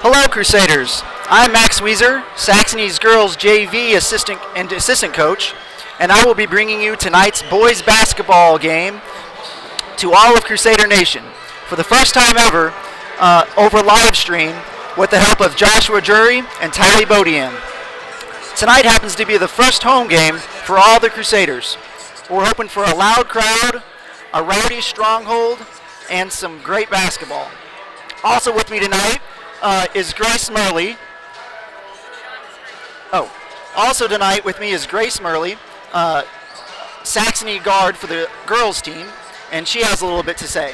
Hello, Crusaders. I'm Max Weezer, Saxony's girls JV assistant coach, and I will be bringing you tonight's boys basketball game to all of Crusader Nation for the first time ever over live stream with the help of Joshua Jury and Tylee Bodian. Tonight happens to be the first home game for all the Crusaders. We're hoping for a loud crowd, a rowdy stronghold, and some great basketball. Also with me tonight is Grace Murley. Also tonight with me is Grace Murley, Saxony guard for the girls team, and she has a little bit to say.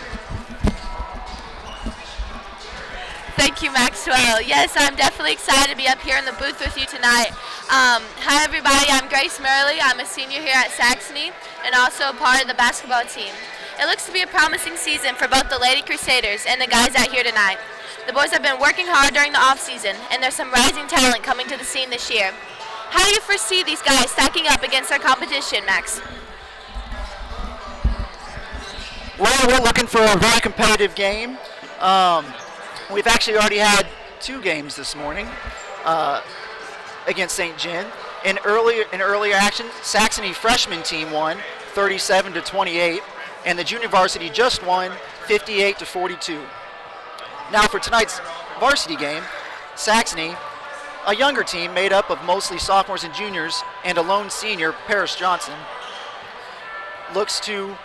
Thank you, Maxwell. Yes, I'm definitely excited to be up here in the booth with you tonight. Hi, everybody. I'm Grace Murley. I'm a senior here at Saxony and also part of the basketball team. It looks to be a promising season for both the Lady Crusaders and the guys out here tonight. The boys have been working hard during the off-season, and there's some rising talent coming to the scene this year. How do you foresee these guys stacking up against their competition, Max? Well, we're looking for a very competitive game. We've actually already had two games this morning against St. John. In earlier action, Saxony freshman team won 37-28, and the junior varsity just won 58-42. Now for tonight's varsity game, Saxony, a younger team made up of mostly sophomores and juniors and a lone senior, Paris Johnson, looks to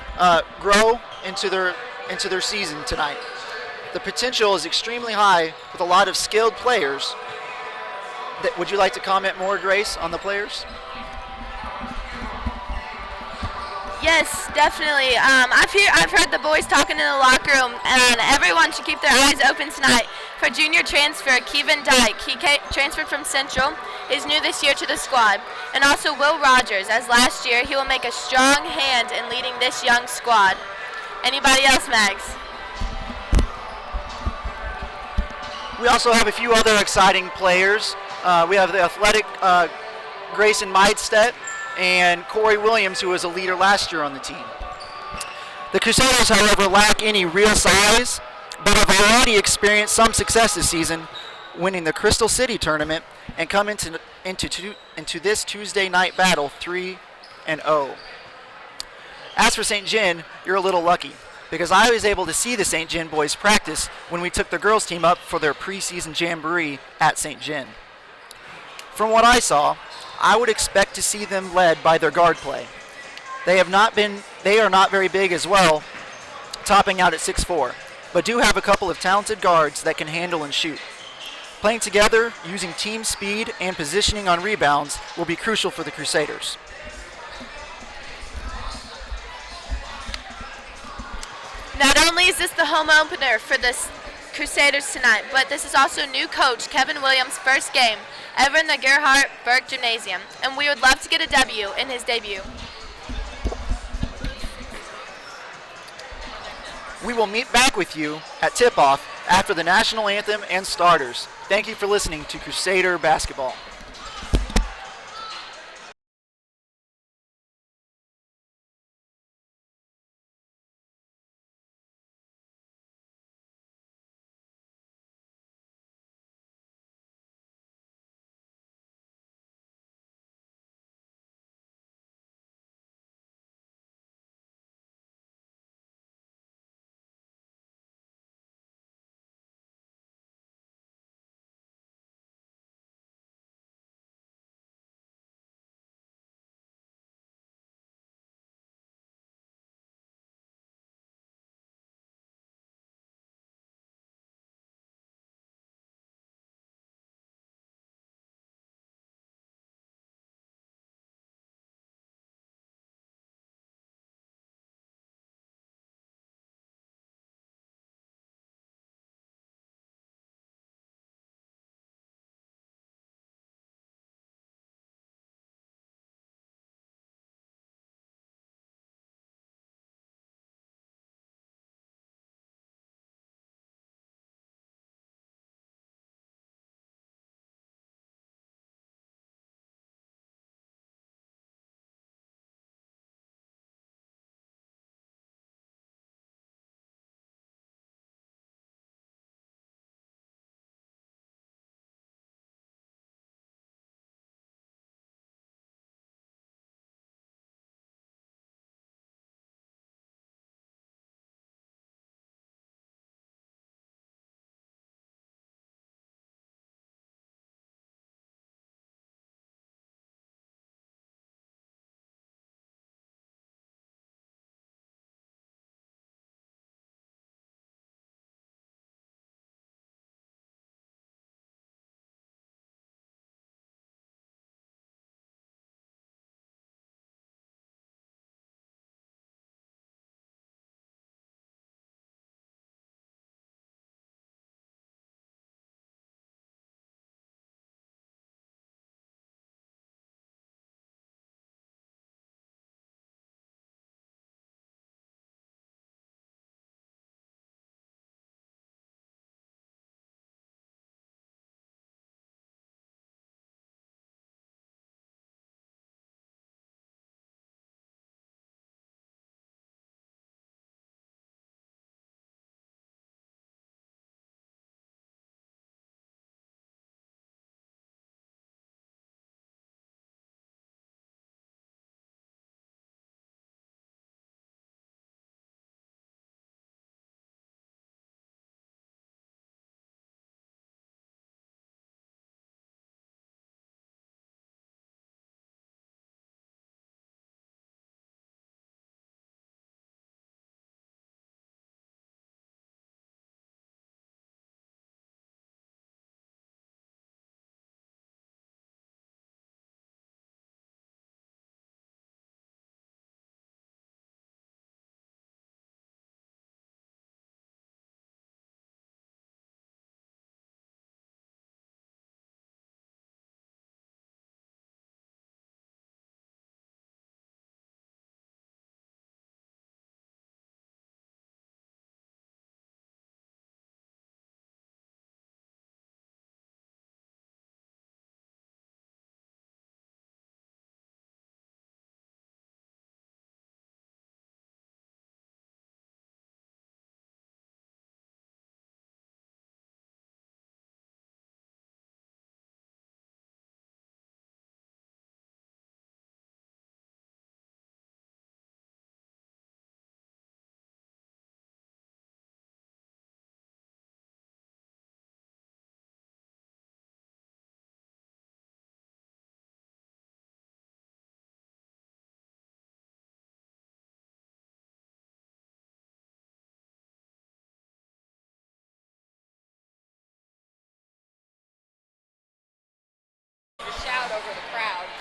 grow into their season tonight. The potential is extremely high with a lot of skilled players. Would you like to comment more, Grace, on the players? Yes, definitely. I've heard the boys talking in the locker room, and everyone should keep their eyes open tonight for junior transfer Kevin Dyke. He transferred from Central. He's new this year to the squad. And also Will Rogers, as last year he will make a strong hand in leading this young squad. Anybody else, Max? We also have a few other exciting players. We have the athletic Grayson Meidstedt and Corey Williams, who was a leader last year on the team. The Crusaders, however, lack any real size, but have already experienced some success this season, winning the Crystal City tournament and come into this Tuesday night battle 3-0. As for St. John, you're a little lucky, because I was able to see the St. John boys practice when we took the girls team up for their preseason jamboree at St. John. From what I saw, I would expect to see them led by their guard play. They are not very big as well, topping out at 6'4", but do have a couple of talented guards that can handle and shoot. Playing together, using team speed and positioning on rebounds will be crucial for the Crusaders. Not only is this the home opener for the Crusaders tonight, but this is also new coach Kevin Williams' first game ever in the Gerhard Burke Gymnasium, and we would love to get a W in his debut. We will meet back with you at tip-off after the national anthem and starters. Thank you for listening to Crusader Basketball.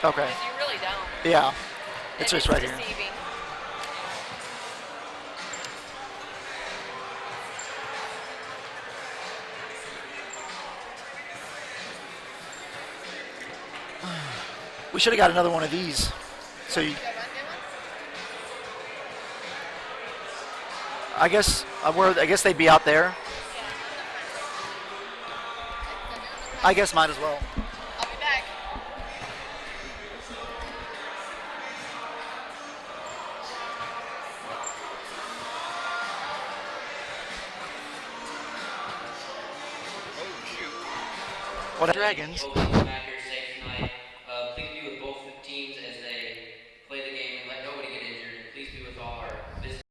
Okay. Because you really don't. Yeah. And It's just right here. deceiving. We should have got another one of these. So you, I guess they'd be out there. I guess might as well. I'll be back. What Dragons? Back here safe tonight. Please be with both teams as they play the game and let nobody get injured. And please be with all our business.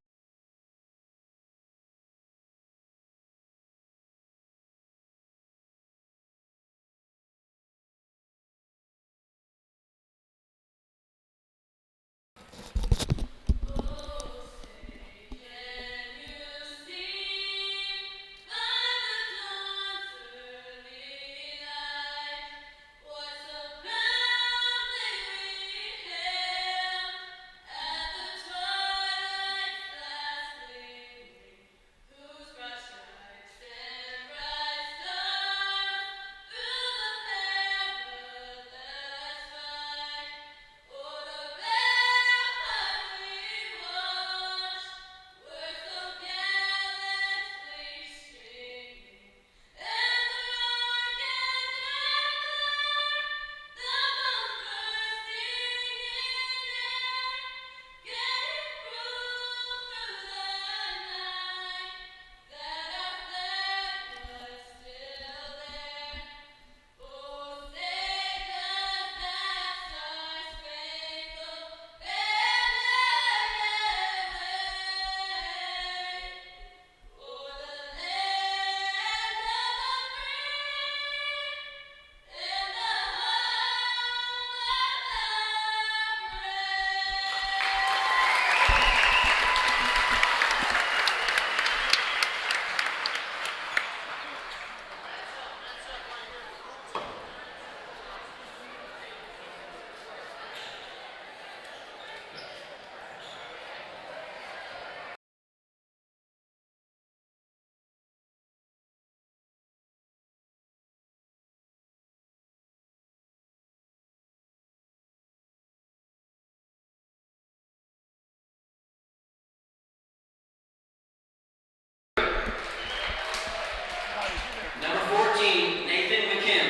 Number 14, Nathan McKim.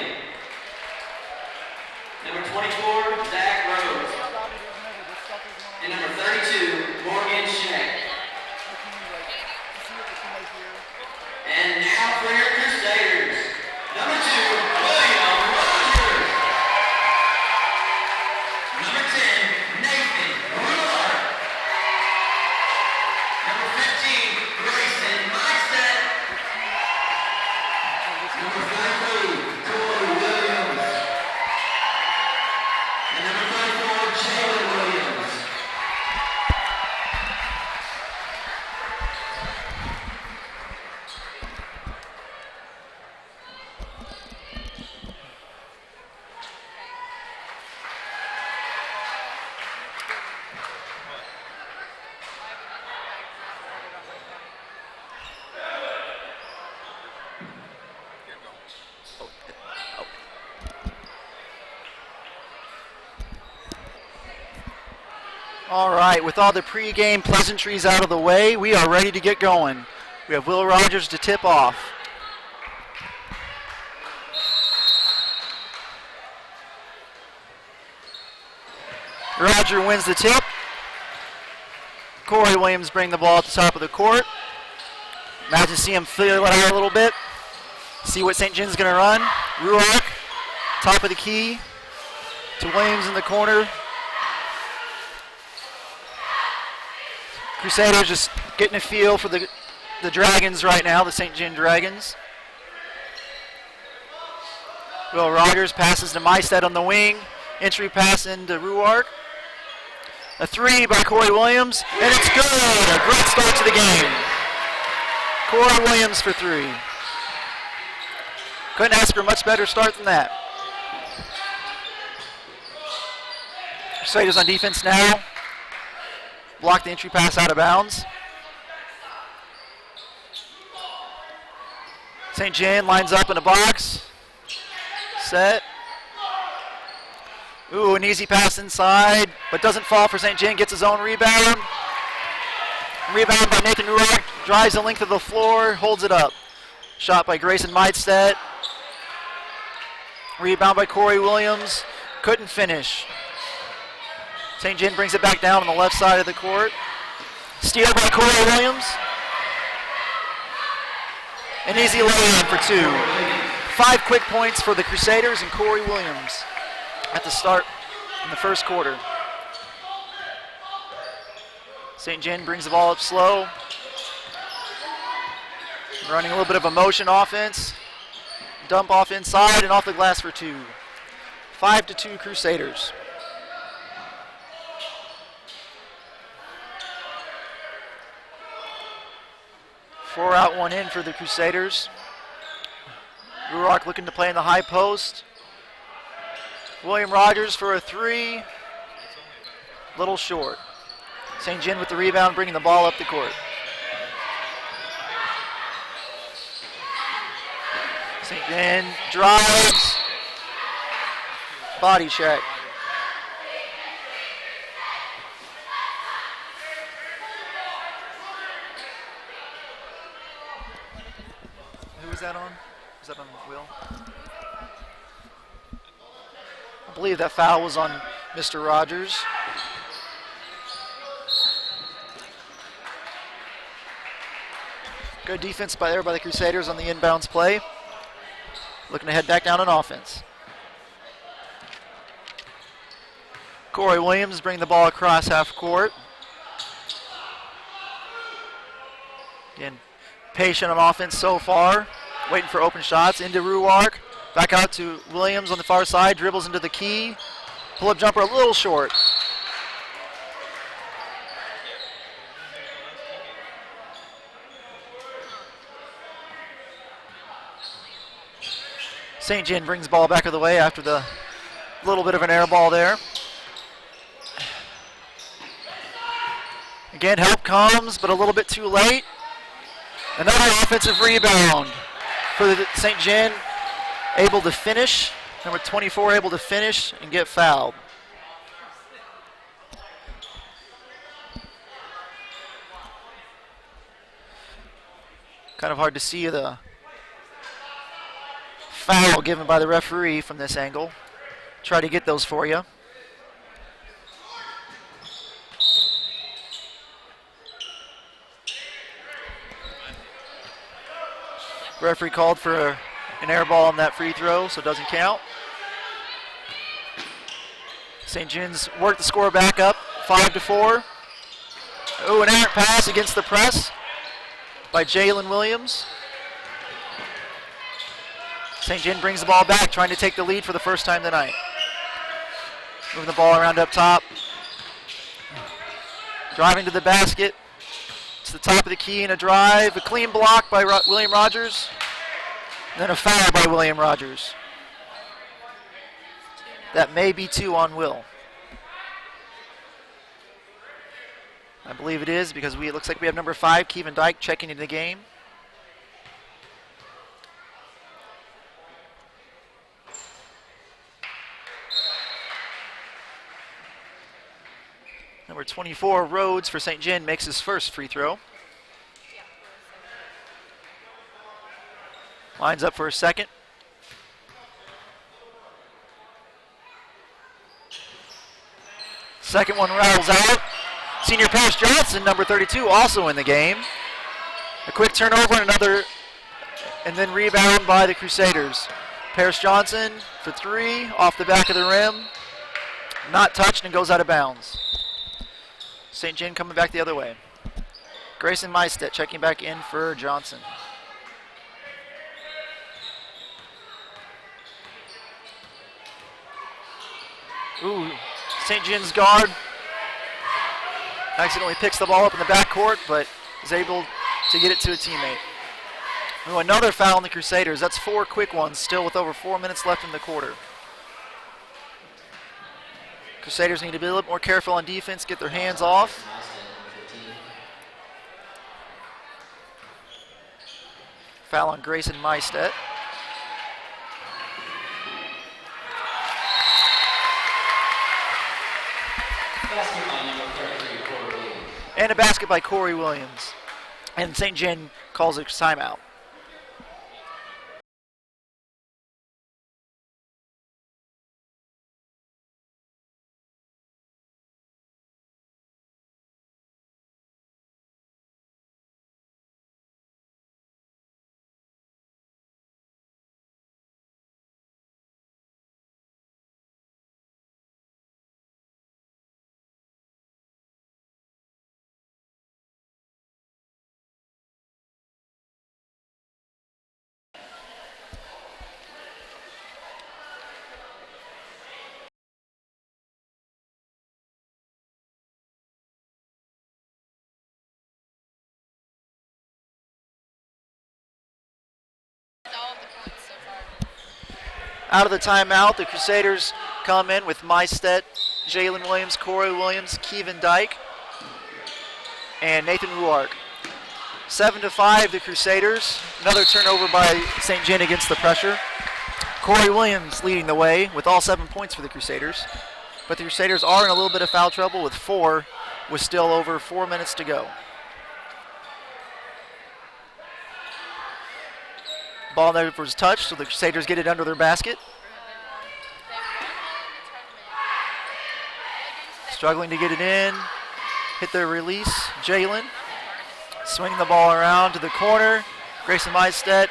Number 24, Zach Rhodes. And number 32, Morgan Scheck. And now for your Crusaders. Number 2, William Rogers. Number 10, Nathan Ruler. Number 15, Grayson Meistedt. Number 33, Corey Williams. And number 34, Jalen Williams. All right, with all the pregame pleasantries out of the way, we are ready to get going. We have Will Rogers to tip off. Roger wins the tip. Corey Williams bring the ball at the top of the court. Imagine see him feel it out a little bit. See what St. John's going to run. Ruark, top of the key to Williams in the corner. Crusaders just getting a feel for the Dragons right now, the St. John Dragons. Will Rogers passes to Meistedt on the wing. Entry pass into Ruark. A three by Corey Williams, and it's good. A great start to the game. Corey Williams for three. Couldn't ask for a much better start than that. Crusaders on defense now. Block the entry pass out of bounds. St. John lines up in a box. Set. Ooh, an easy pass inside, but doesn't fall for St. John. Gets his own rebound. Rebound by Nathan Ruark. Drives the length of the floor, holds it up. Shot by Grayson Meidstedt. Rebound by Corey Williams. Couldn't finish. St. John brings it back down on the left side of the court. Steal by Corey Williams. An easy lay-in for 2. 5 quick points for the Crusaders and Corey Williams at the start in the first quarter. St. John brings the ball up slow. Running a little bit of a motion offense. Dump off inside and off the glass for 2. 5-2 Crusaders. Four out, one in for the Crusaders. Ruark looking to play in the high post. William Rogers for a 3. Little short. St. John with the rebound, bringing the ball up the court. St. John drives. Body check. Who was that on? Was that on Will? I believe that foul was on Mr. Rogers. Good defense by the Crusaders on the inbounds play. Looking to head back down on offense. Corey Williams bringing the ball across half court. Again, patient on offense so far. Waiting for open shots. Into Ruark. Back out to Williams on the far side. Dribbles into the key. Pull-up jumper a little short. St. John brings the ball back of the way after the little bit of an air ball there. Again, help comes, but a little bit too late. Another offensive rebound for the St. John, able to finish. Number 24 able to finish and get fouled. Kind of hard to see the foul given by the referee from this angle. Try to get those for you. Referee called for an air ball on that free throw, so it doesn't count. St. John's worked the score back up, 5-4. Oh, an errant pass against the press by Jalen Williams. St. John brings the ball back, trying to take the lead for the first time tonight. Moving the ball around up top. Driving to the basket. To the top of the key and a drive. A clean block by William Rogers. And then a foul by William Rogers. That may be 2 on Will. I believe it is because it looks like we have number 5, Kevin Dyke, checking into the game. Number 24, Rhodes for St. John, makes his first free throw. Lines up for a second. Second one rattles out. Senior Paris Johnson, number 32, also in the game. A quick turnover and then rebound by the Crusaders. Paris Johnson for 3, off the back of the rim. Not touched and goes out of bounds. St. John coming back the other way. Grayson Meidstedt checking back in for Johnson. Ooh, St. John's guard accidentally picks the ball up in the backcourt, but is able to get it to a teammate. Ooh, another foul on the Crusaders. That's 4 quick ones, still with over 4 minutes left in the quarter. Crusaders need to be a little more careful on defense, get their hands off. Foul on Grayson Meistedt. And a basket by Corey Williams. And St. John calls a timeout. Out of the timeout, the Crusaders come in with Meistedt, Jalen Williams, Corey Williams, Kevin Dyke, and Nathan Ruark. 7-5, the Crusaders. Another turnover by St. John against the pressure. Corey Williams leading the way with all 7 points for the Crusaders. But the Crusaders are in a little bit of foul trouble with 4, with still over 4 minutes to go. Ball never was touched, so the Crusaders get it under their basket. Struggling to get it in. Hit their release. Jalen swinging the ball around to the corner. Grayson Meistedt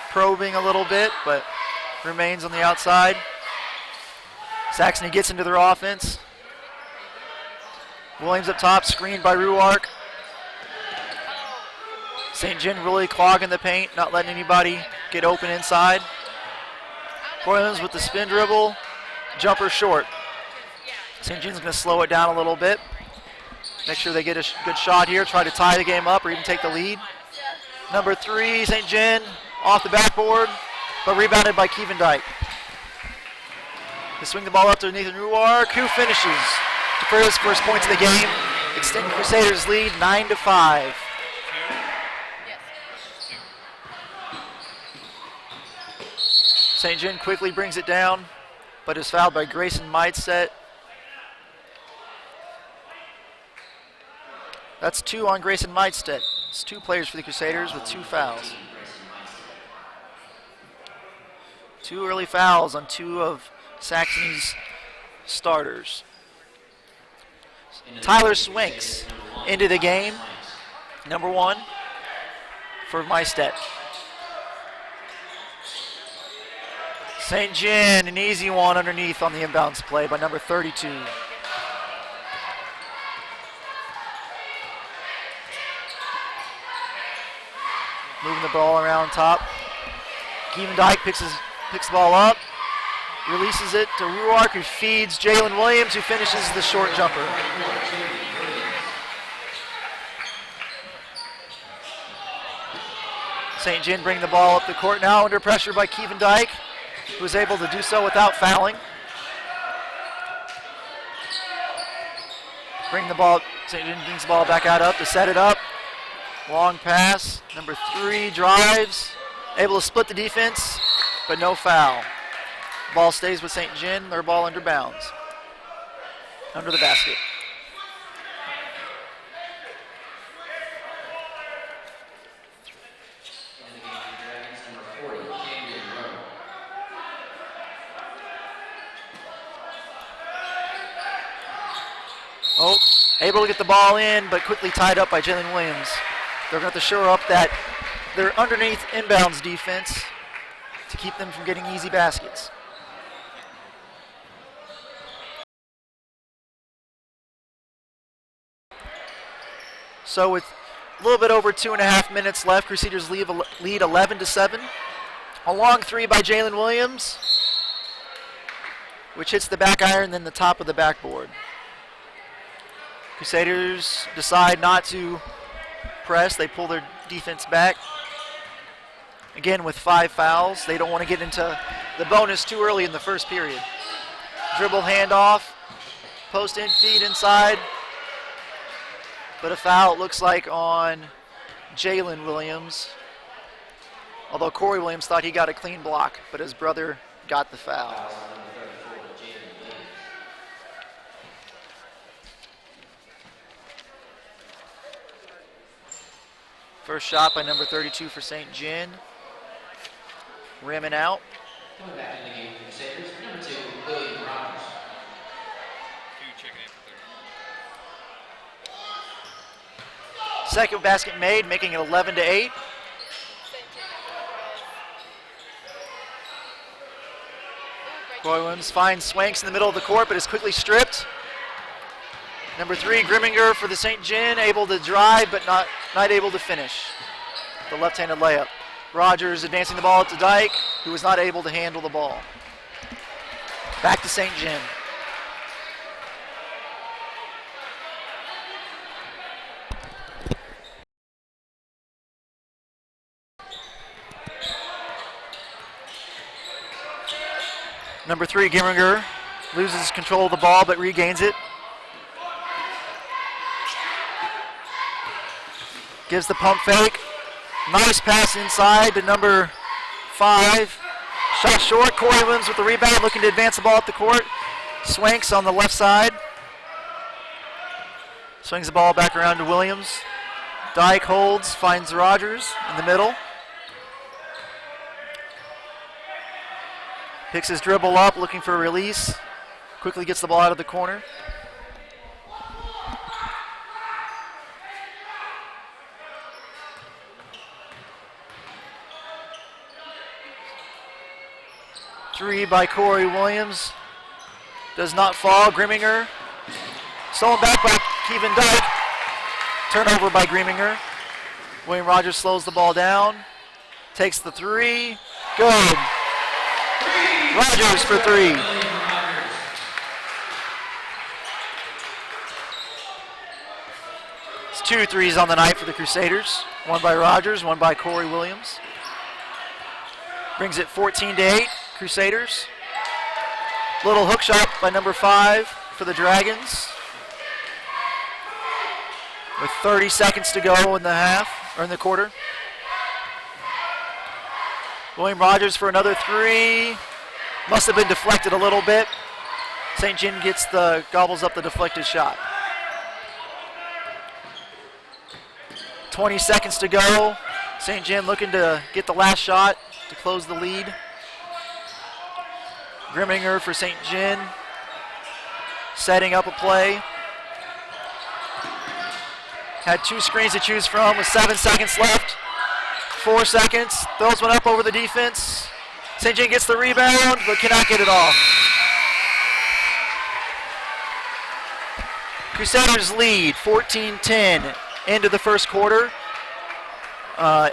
probing a little bit, but remains on the outside. Saxony gets into their offense. Williams up top, screened by Ruark. St. John really clogging the paint, not letting anybody get open inside. Williams with the spin dribble, jumper short. St. John's going to slow it down a little bit. Make sure they get a good shot here, try to tie the game up or even take the lead. Number 3, St. John off the backboard, but rebounded by Kevin Dyke. They swing the ball up to Nathan Ruark, who finishes for his first points of the game, extending Crusaders' lead 9-5. St. John quickly brings it down, but is fouled by Grayson Meistedt. That's 2 on Grayson Meistedt. It's 2 players for the Crusaders with 2 fouls. 2 early fouls on 2 of Saxony's starters. Tyler Swinks into the game, number 1 for Meistedt. St. John, an easy one underneath on the inbounds play by number 32. Moving the ball around top. Kevin Dyke picks the ball up, releases it to Ruark, who feeds Jalen Williams, who finishes the short jumper. St. John bring the ball up the court now under pressure by Kevin Dyke, who was able to do so without fouling. St. John brings the ball back out up to set it up. Long pass. Number 3 drives. Able to split the defense, but no foul. Ball stays with St. John. Their ball under bounds. Under the basket. Oh, able to get the ball in, but quickly tied up by Jalen Williams. They're going to have to shore up that their underneath inbounds defense to keep them from getting easy baskets. So with a little bit over 2.5 minutes left, Crusaders lead 11-7. A long 3 by Jalen Williams, which hits the back iron, then the top of the backboard. Crusaders decide not to press. They pull their defense back. Again, with 5 fouls, they don't want to get into the bonus too early in the first period. Dribble handoff, post in, feed inside. But a foul, it looks like, on Jalen Williams. Although Corey Williams thought he got a clean block, but his brother got the foul. First shot by number 32 for St. John. Rimming out. Coming back in the game for Crusaders, number 2, William Rogers. Second basket made, making it 11-8. Corey Williams finds Swanks in the middle of the court, but is quickly stripped. Number 3, Grimminger for the St. John, able to drive, but not able to finish. The left-handed layup. Rogers advancing the ball to Dyke, who was not able to handle the ball. Back to St. John. Number 3, Grimminger loses control of the ball but regains it. Gives the pump fake. Nice pass inside to number 5. Shot short. Corey Williams with the rebound, looking to advance the ball up the court. Swanks on the left side. Swings the ball back around to Williams. Dyke holds, finds Rogers in the middle. Picks his dribble up, looking for a release. Quickly gets the ball out of the corner. Three by Corey Williams. Does not fall. Grimminger. Stolen back by Kevin Dyke. Turnover by Grimminger. William Rogers slows the ball down. Takes the 3. Good. Rogers for 3. It's 2 threes on the night for the Crusaders. One by Rogers, one by Corey Williams. Brings it 14-8. Crusaders. Little hook shot by number 5 for the Dragons. With 30 seconds to go in the half, or in the quarter. William Rogers for another 3. Must have been deflected a little bit. St. John gobbles up the deflected shot. 20 seconds to go. St. John looking to get the last shot to close the lead. Grimminger for St. John, setting up a play. Had 2 screens to choose from with 7 seconds left. 4 seconds, throws one up over the defense. St. John gets the rebound, but cannot get it off. Crusaders lead 14-10 into the first quarter.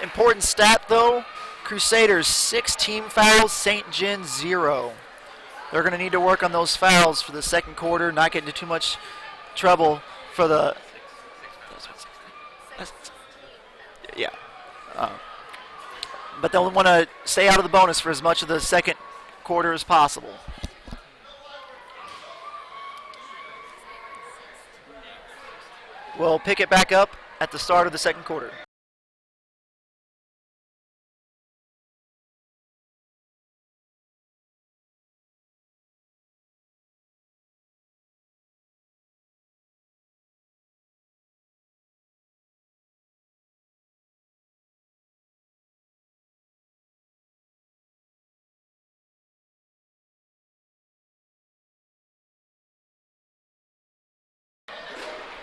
Important stat though, Crusaders 6 team fouls, St. John 0. They're going to need to work on those fouls for the second quarter, not get into too much trouble for the... Yeah. But they'll want to stay out of the bonus for as much of the second quarter as possible. We'll pick it back up at the start of the second quarter.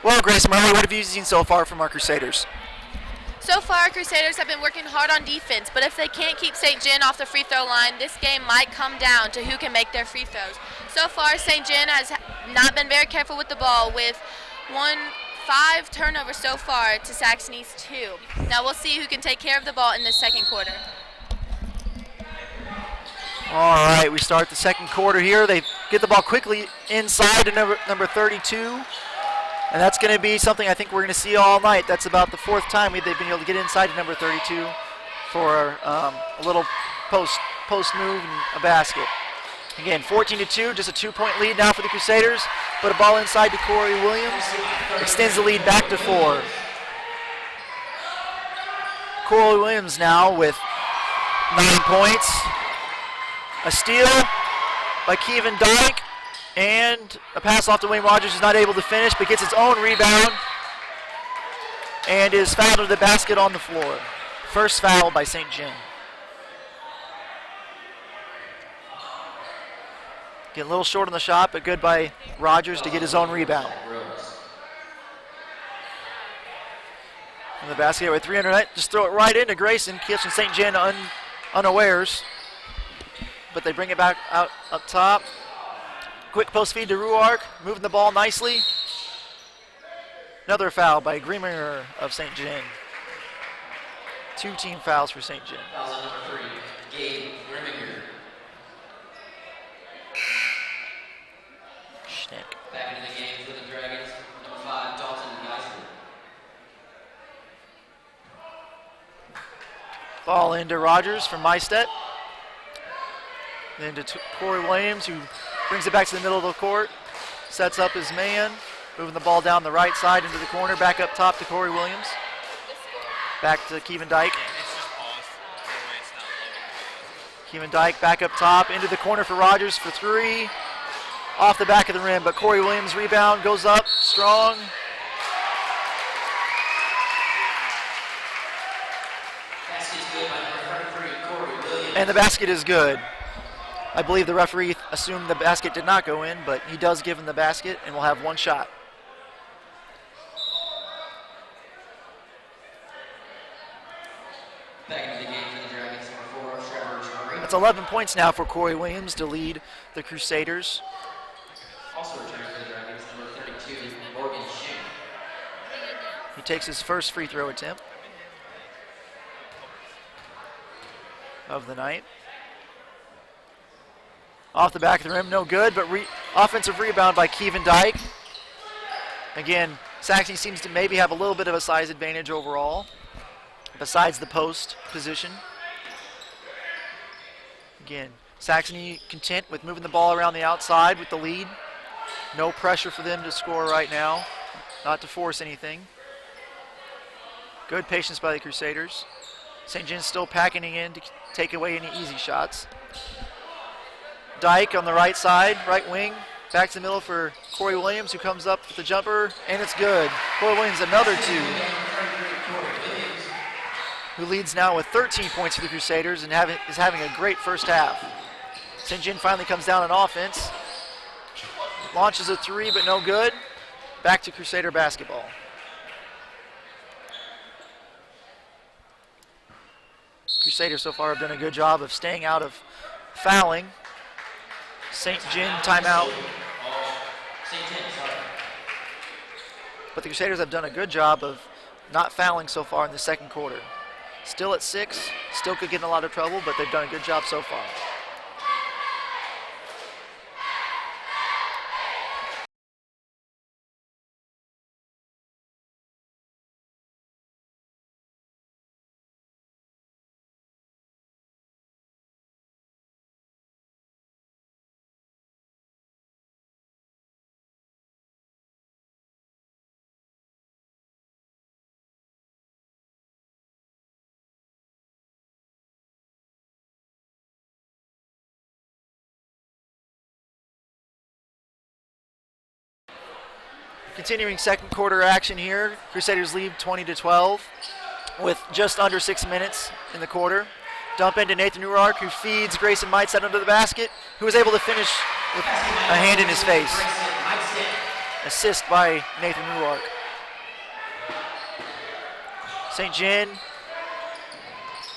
Well, Grace Murray, what have you seen so far from our Crusaders? So far, Crusaders have been working hard on defense, but if they can't keep St. John off the free throw line, this game might come down to who can make their free throws. So far, St. John has not been very careful with the ball, with 5 turnovers so far to Saxony's 2. Now we'll see who can take care of the ball in the second quarter. All right, we start the second quarter here. They get the ball quickly inside to number 32. And that's going to be something I think we're going to see all night. That's about the 4th time they've been able to get inside to number 32 for a little post move and a basket. Again, 14-2, just a 2-point lead now for the Crusaders. Put a ball inside to Corey Williams. Extends the lead back to 4. Corey Williams now with 9 points. A steal by Kevin Dyke. And a pass off to Wayne Rogers, who's not able to finish, but gets his own rebound. And is fouled to the basket on the floor. First foul by St. John. Getting a little short on the shot, but good by Rogers to get his own rebound. And the basket with 3 under net, just throw it right into Grayson, catching St. John unawares. But they bring it back out up top. Quick post feed to Ruark, moving the ball nicely. Another foul by Griemer of St. John. 2 team fouls for St. John. Foul on number 3, Gabe Grimminger. Schnick. Back into the game for the Dragons. Number 5, Dalton Geisler. Ball into Rogers from Mystedt. Then to Corey Williams, who brings it back to the middle of the court. Sets up his man. Moving the ball down the right side into the corner. Back up top to Corey Williams. Back to Kevin Dyke. Kevin Dyke back up top into the corner for Rogers for 3. Off the back of the rim, but Corey Williams rebound, goes up, strong. And the basket is good. I believe the referee assumed the basket did not go in, but he does give him the basket, and we'll have 1 shot. Back into the game for the Dragons, number 4, Trevor Drury. That's 11 points now for Corey Williams to lead the Crusaders. Also returning for the Dragons, number 32, Morgan Shing. He takes his first free throw attempt of the night. Off the back of the rim, no good, but offensive rebound by Kevin Dyke. Again, Saxony seems to maybe have a little bit of a size advantage overall, besides the post position. Again, Saxony content with moving the ball around the outside with the lead. No pressure for them to score right now, not to force anything. Good patience by the Crusaders. St. John's still packing in to take away any easy shots. Dyke on the right side, right wing, back to the middle for Corey Williams, who comes up with the jumper, and it's good. Corey Williams another 2, who leads now with 13 points for the Crusaders and is having a great first half. St. John finally comes down on offense, launches a 3, but no good. Back to Crusader basketball. Crusaders so far have done a good job of staying out of fouling. St. John timeout. But the Crusaders have done a good job of not fouling so far in the second quarter. Still at 6, still could get in a lot of trouble, but they've done a good job so far. Continuing second quarter action here. Crusaders lead 20-12 with just under 6 minutes in the quarter. Dump into Nathan Ruark, who feeds Grayson Mystedt under the basket, who was able to finish with a hand in his face. Assist by Nathan Ruark. St. John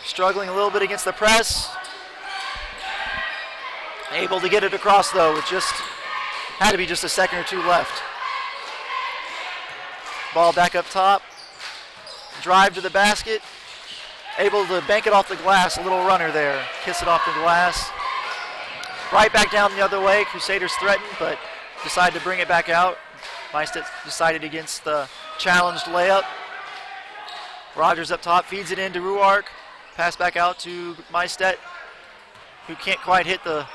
struggling a little bit against the press. Able to get it across though, with had to be just a second or 2 left. Ball back up top. Drive to the basket. Able to bank it off the glass. A little runner there. Kiss it off the glass. Right back down the other way. Crusaders threatened, but decide to bring it back out. Mystedt decided against the challenged layup. Rogers up top, feeds it into Ruark. Pass back out to Mystedt, who can't quite hit the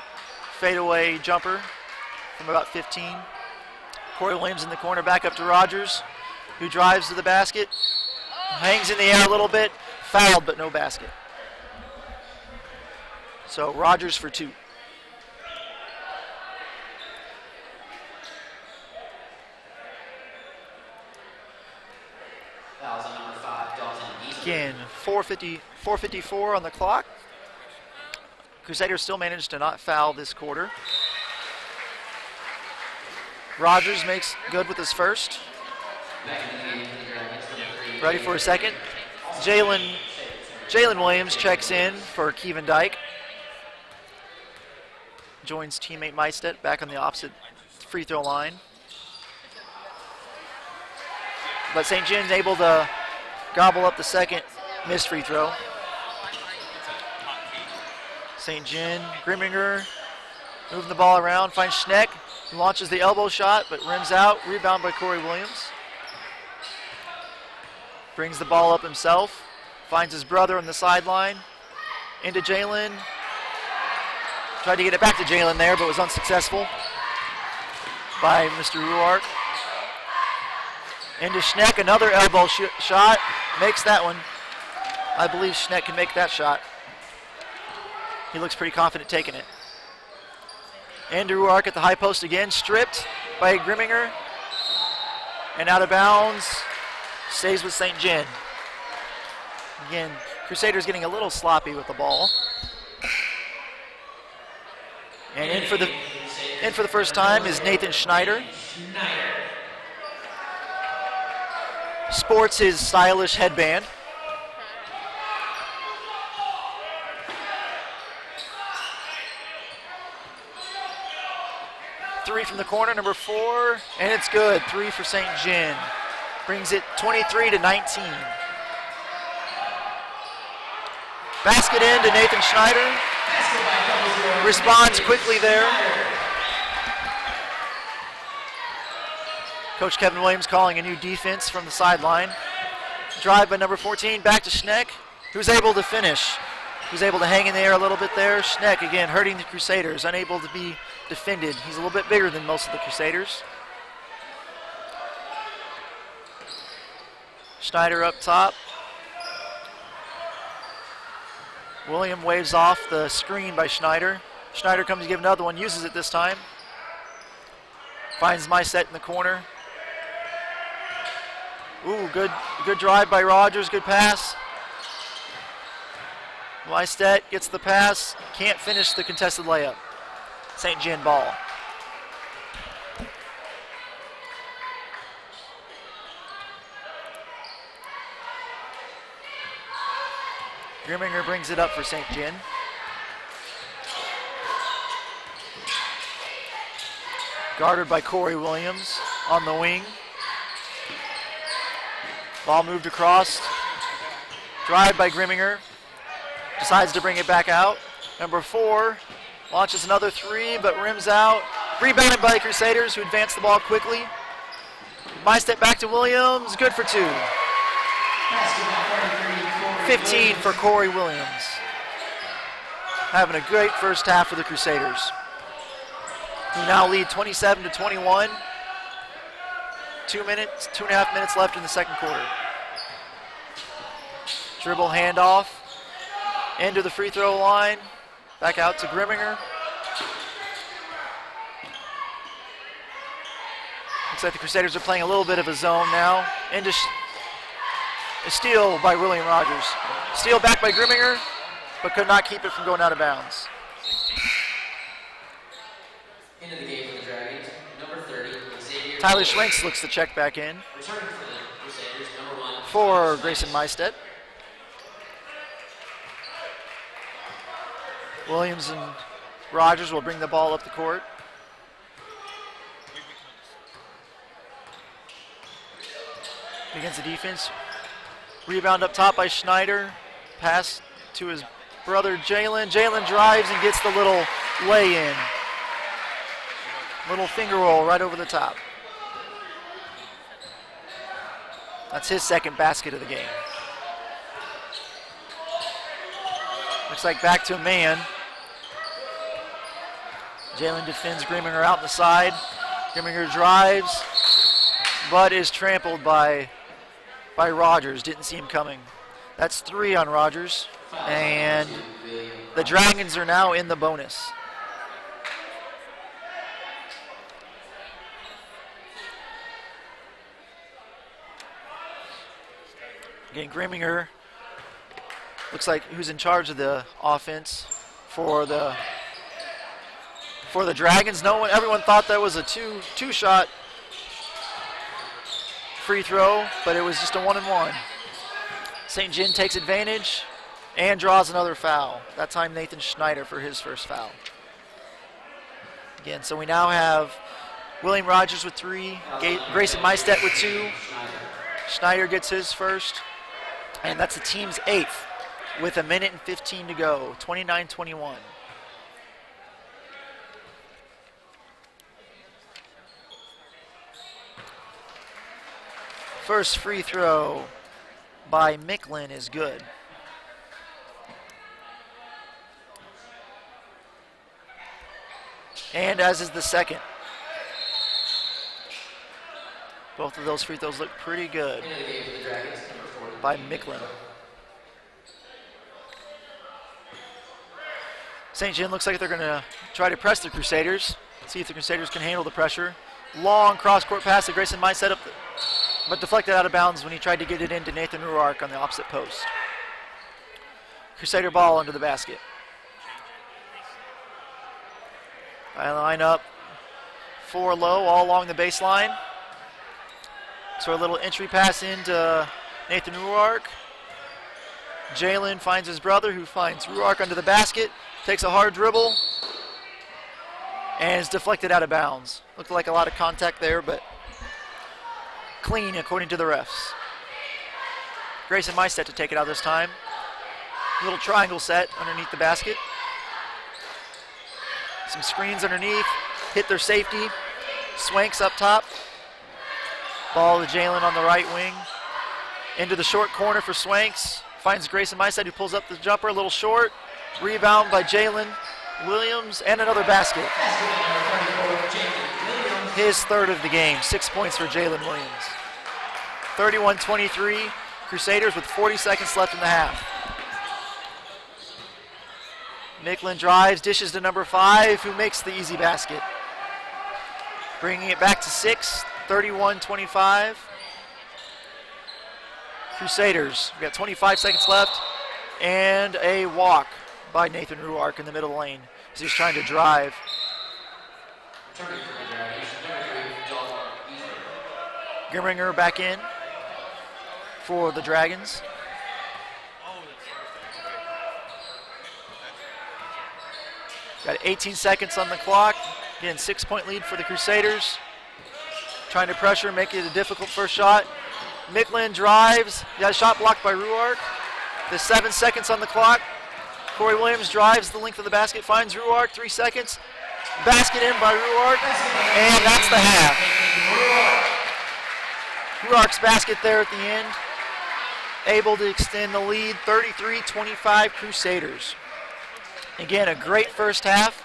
fadeaway jumper from about 15. Corey Williams in the corner, back up to Rogers, who drives to the basket, hangs in the air a little bit, fouled but no basket. So Rogers for 2. Fouls on number 5, Dalton Easton. Again, 4:54 on the clock. Crusaders still managed to not foul this quarter. Rogers makes good with his first. Back in the game for the Dragons, number 3. Ready for a second. Jalen Williams checks in for Kevin Dyke. Joins teammate Meistedt back on the opposite free throw line. But St. John's able to gobble up the second missed free throw. St. John, Grimminger moving the ball around, finds Schneck, who launches the elbow shot but rims out, rebound by Corey Williams. Brings the ball up himself, finds his brother on the sideline, into Jalen. Tried to get it back to Jalen there, but was unsuccessful by Mr. Ruark. Into Schneck, another elbow shot, makes that one. I believe Schneck can make that shot. He looks pretty confident taking it. Into Ruark at the high post again, stripped by Grimminger. And out of bounds, stays with St. John. Again, Crusaders getting a little sloppy with the ball. And in for the first time is Nathan Schneider. Sports his stylish headband. Three from the corner, number 4, and it's good. 3 for St. John. Brings it 23-19. Basket in to Nathan Schneider. Responds quickly there. Coach Kevin Williams calling a new defense from the sideline. Drive by number 14, back to Schneck, who's able to finish. Who's able to hang in the air a little bit there. Schneck, again, hurting the Crusaders, unable to be defended. He's a little bit bigger than most of the Crusaders. Schneider up top. William waves off the screen by Schneider. Schneider comes to give another one, uses it this time. Finds Meistedt in the corner. Ooh, good drive by Rogers, good pass. Meistedt gets the pass, can't finish the contested layup. St. John ball. Grimminger brings it up for St. John. Guarded by Corey Williams on the wing. Ball moved across. Drive by Grimminger. Decides to bring it back out. Number 4 launches another 3, but rims out. Rebounded by the Crusaders, who advance the ball quickly. Meistedt back to Williams. Good for 2. 15 for Corey Williams. Having a great first half for the Crusaders, who now lead 27-21. 2.5 minutes left in the second quarter. Dribble handoff into the free throw line. Back out to Grimminger. Looks like the Crusaders are playing a little bit of a zone now. Into a steal by William Rogers. Steal back by Grimminger, but could not keep it from going out of bounds. Into the game for the Dragons, number 30, Xavier. Tyler Schwenks looks to check back in Returning for the Crusaders, number 1. for Grayson Meistedt. Williams and Rogers will bring the ball up the court. Begins the defense. Rebound up top by Schneider. Pass to his brother Jalen. Jalen drives and gets the little lay-in. Little finger roll right over the top. That's his second basket of the game. Looks like back to a man. Jalen defends Grimminger out the side. Grimminger drives, but is trampled by Rogers. Didn't see him coming. That's 3 on Rogers. And the Dragons are now in the bonus. Again, Grimminger looks like who's in charge of the offense for the Dragons. Everyone thought that was a two-shot free throw, but it was just a 1-and-1. St. John takes advantage and draws another foul. That time Nathan Schneider for his first foul. Again, so we now have William Rogers with 3, Grayson Meistedt with 2. Schneider gets his first, and that's the team's 8th with 1:15 to go, 29-21. First free throw by Micklin is good. And as is the second. Both of those free throws look pretty good by Micklin. St. John looks like they're going to try to press the Crusaders, see if the Crusaders can handle the pressure. Long cross-court pass that Grayson might set up, but deflected out of bounds when he tried to get it into Nathan Ruark on the opposite post. Crusader ball under the basket. I line up 4 low all along the baseline. So a little entry pass into Nathan Ruark. Jalen finds his brother, who finds Ruark under the basket, takes a hard dribble, and is deflected out of bounds. Looked like a lot of contact there, but clean according to the refs. Grayson Meistedt to take it out this time. Little triangle set underneath the basket. Some screens underneath, hit their safety. Swanks up top. Ball to Jalen on the right wing. Into the short corner for Swanks. Finds Grayson Meistedt, who pulls up the jumper a little short. Rebound by Jalen Williams, and another basket. His third of the game. 6 points for Jalen Williams. 31-23, Crusaders with 40 seconds left in the half. Micklin drives, dishes to number 5, who makes the easy basket. Bringing it back to 6, 31-25. Crusaders, we got 25 seconds left, and a walk by Nathan Ruark in the middle lane as he's trying to drive. Grimminger back in for the Dragons. Got 18 seconds on the clock. Again, 6-point lead for the Crusaders. Trying to pressure, make it a difficult first shot. Micklin drives, got a shot blocked by Ruark. There's 7 seconds on the clock. Corey Williams drives the length of the basket, finds Ruark, 3 seconds. Basket in by Ruark, and that's the half. Ruark's basket there at the end, able to extend the lead, 33-25 Crusaders. Again, a great first half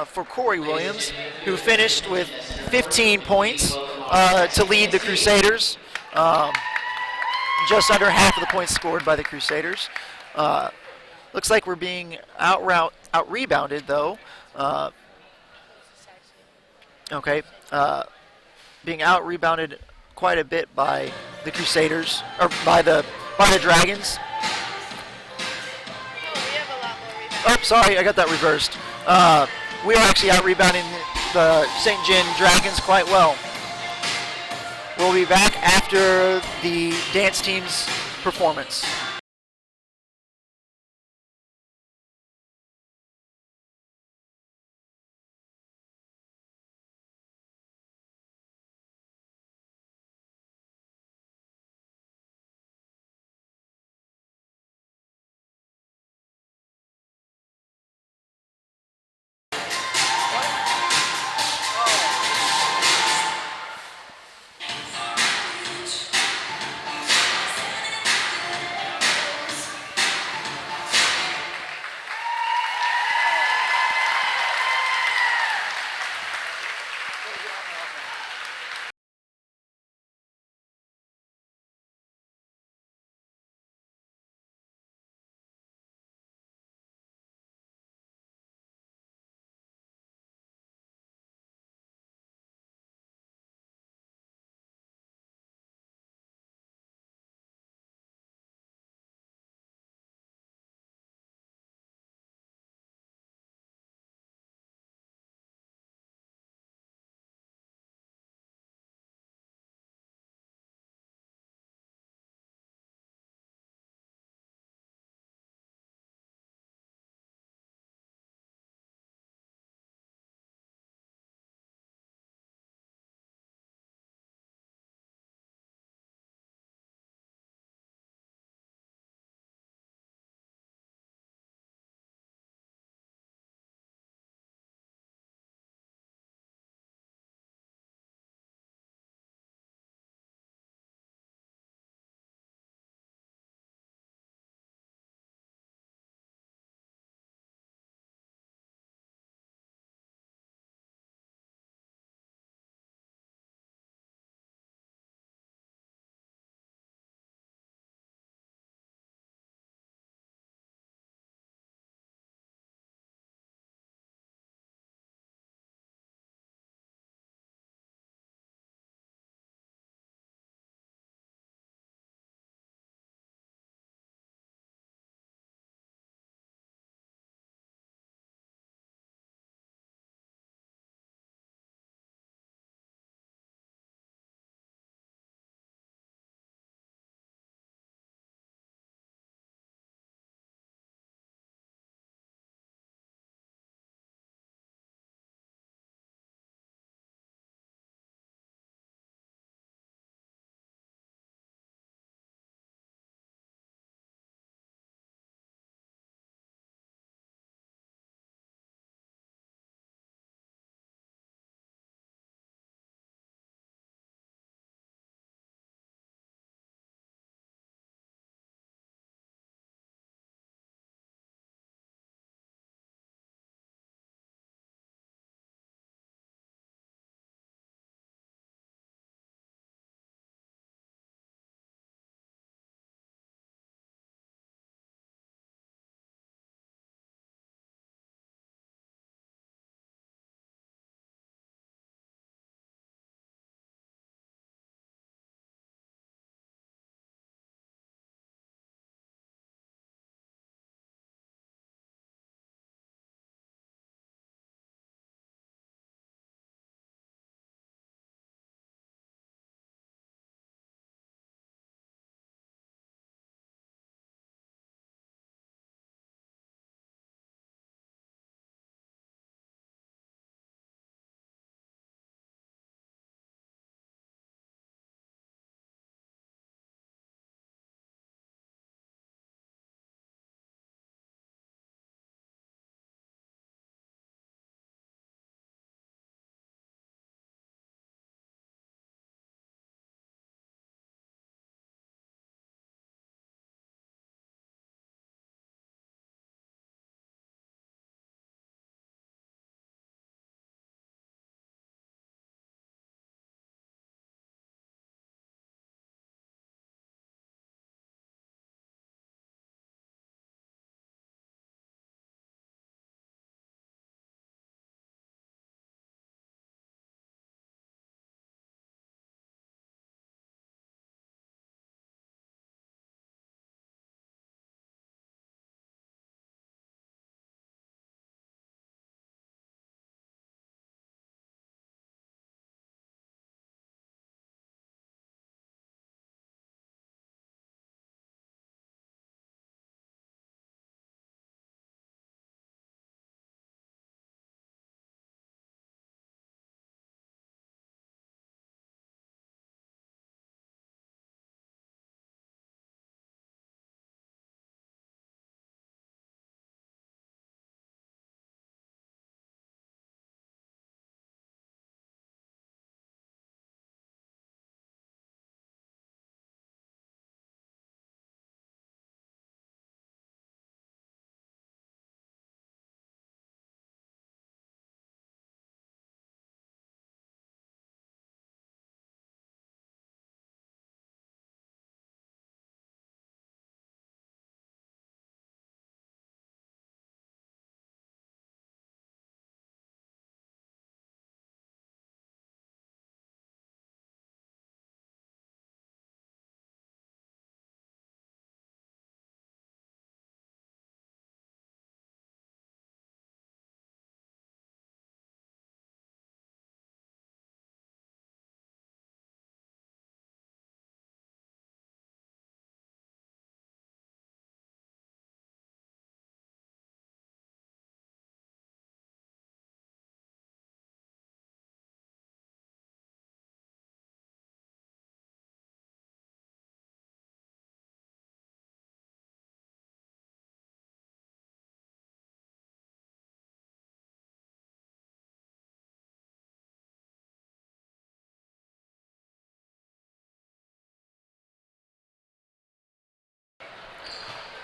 for Corey Williams, who finished with 15 points to lead the Crusaders. Just under half of the points scored by the Crusaders. Looks like we're being out-rebounded, though. Being out-rebounded quite a bit by the Crusaders, or by the Dragons. Oh, sorry, I got that reversed. We are actually out-rebounding the St. John Dragons quite well. We'll be back after the dance team's performance.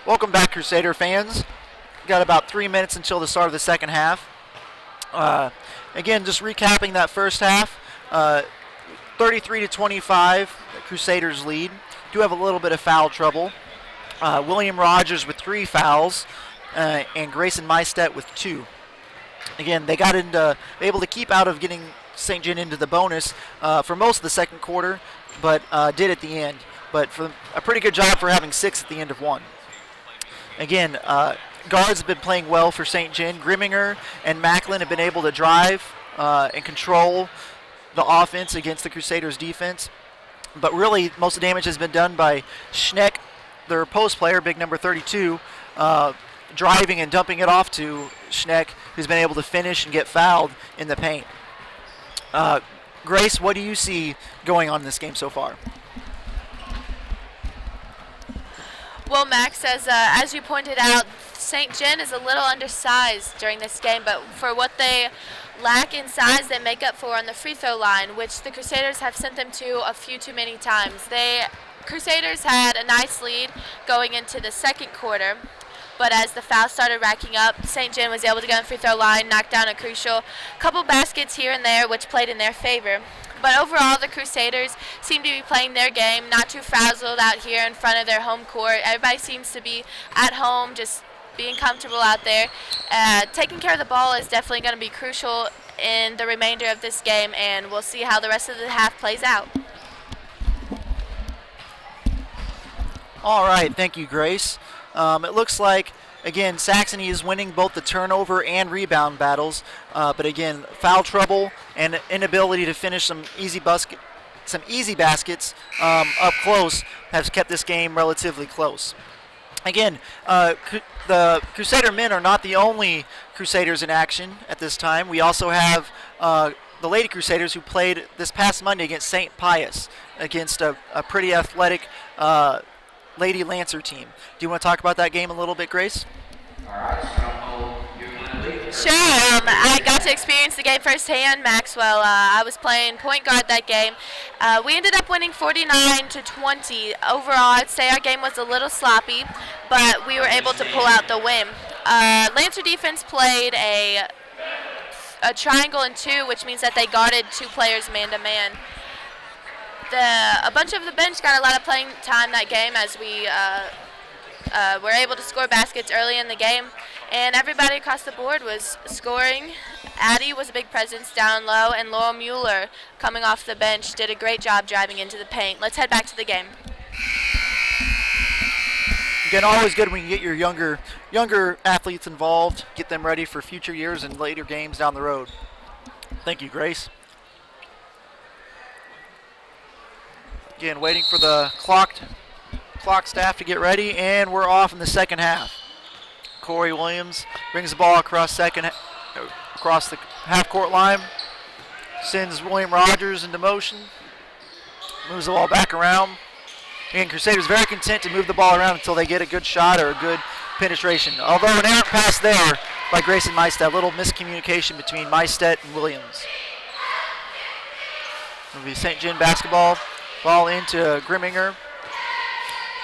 Welcome back, Crusader fans. Got about 3 minutes until the start of the second half. Again, just recapping that first half, 33 to 25, the Crusaders lead. Do have a little bit of foul trouble. William Rogers with 3 fouls, and Grayson Meistet with 2. Again, they got able to keep out of getting St. John into the bonus for most of the second quarter, but did at the end. But for a pretty good job for having 6 at the end of 1. Again, guards have been playing well for St. John. Grimminger and Macklin have been able to drive and control the offense against the Crusaders' defense. But really, most of the damage has been done by Schneck, their post player, big number 32, driving and dumping it off to Schneck, who's been able to finish and get fouled in the paint. Grace, what do you see going on in this game so far? Well, Max, as you pointed out, St. John is a little undersized during this game, but for what they lack in size, they make up for on the free throw line, which the Crusaders have sent them to a few too many times. Crusaders had a nice lead going into the second quarter, but as the fouls started racking up, St. John was able to go on the free throw line, knock down a crucial couple baskets here and there, which played in their favor. But overall, the Crusaders seem to be playing their game, not too frazzled out here in front of their home court. Everybody seems to be at home, just being comfortable out there. Taking care of the ball is definitely going to be crucial in the remainder of this game, and we'll see how the rest of the half plays out. All right, thank you, Grace. It looks like, again, Saxony is winning both the turnover and rebound battles, but again, foul trouble and inability to finish some easy baskets up close has kept this game relatively close. Again, the Crusader men are not the only Crusaders in action at this time. We also have the Lady Crusaders, who played this past Monday against St. Pius, against a pretty athletic Lady Lancer team. Do you want to talk about that game a little bit, Grace? Sure. I got to experience the game firsthand, Maxwell. I was playing point guard that game. We ended up winning 49 to 20. Overall, I'd say our game was a little sloppy, but we were able to pull out the win. Lancer defense played a triangle and 2, which means that they guarded 2 players man to man. A bunch of the bench got a lot of playing time that game as we were able to score baskets early in the game, and everybody across the board was scoring. Addie was a big presence down low, and Laurel Mueller, coming off the bench, did a great job driving into the paint. Let's head back to the game. Again, always good when you get your younger athletes involved, get them ready for future years and later games down the road. Thank you, Grace. Again, waiting for the clock staff to get ready, and we're off in the second half. Corey Williams brings the ball across the half-court line, sends William Rogers into motion, moves the ball back around. And Crusaders very content to move the ball around until they get a good shot or a good penetration. Although an errant pass there by Grayson Meistet, a little miscommunication between Meistet and Williams. It'll be St. John basketball. Ball into Grimminger.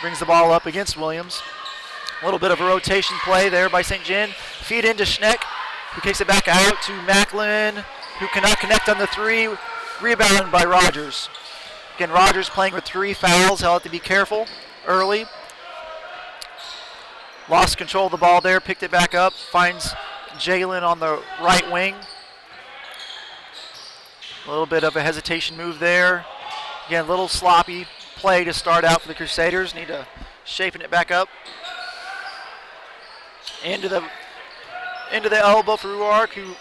Brings the ball up against Williams. A little bit of a rotation play there by St. John. Feed into Schneck, who kicks it back out to Macklin, who cannot connect on the 3. Rebound by Rogers. Again, Rogers playing with 3 fouls. He'll have to be careful early. Lost control of the ball there, picked it back up. Finds Jalen on the right wing. A little bit of a hesitation move there. Again, a little sloppy play to start out for the Crusaders. Need to shaping it back up. Into the elbow for Ruark, who,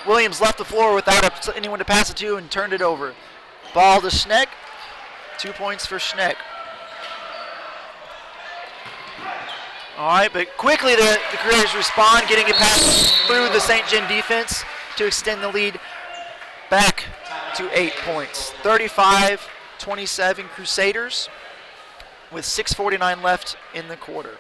Williams left the floor without anyone to pass it to and turned it over. Ball to Schneck. 2 points for Schneck. All right, but quickly the Crusaders respond, getting it past through the St. John defense to extend the lead back to 8 points. 35-27 Crusaders with 6:49 left in the quarter.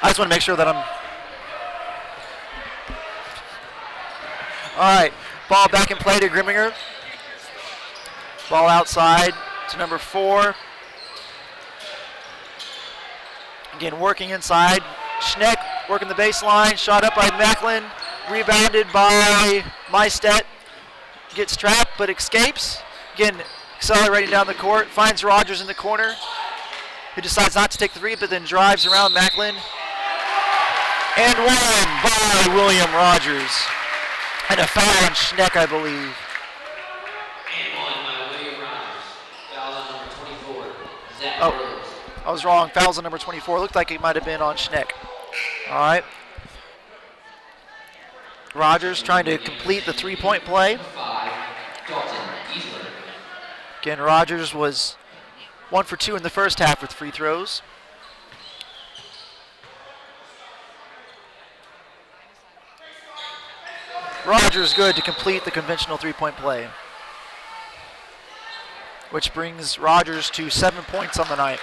I just want to make sure that I'm. All right, ball back in play to Grimminger. Ball outside to number 4. Again, working inside. Schneck working the baseline. Shot up by Macklin. Rebounded by Mystedt. Gets trapped but escapes. Again, accelerating down the court. Finds Rogers in the corner, who decides not to take the 3, but then drives around Macklin. And one by William Rogers. And a foul on Schneck, I believe. And one by William Rogers. Foul on number 24, Zach Oh. Rose. I was wrong. Fouls on number 24. Looked like it might have been on Schneck. All right. Rogers trying to complete the 3-point play. 5, Dalton Easler. Again, Rogers was 1 for 2 in the first half with free throws. Rogers good to complete the conventional 3-point play, which brings Rogers to 7 points on the night.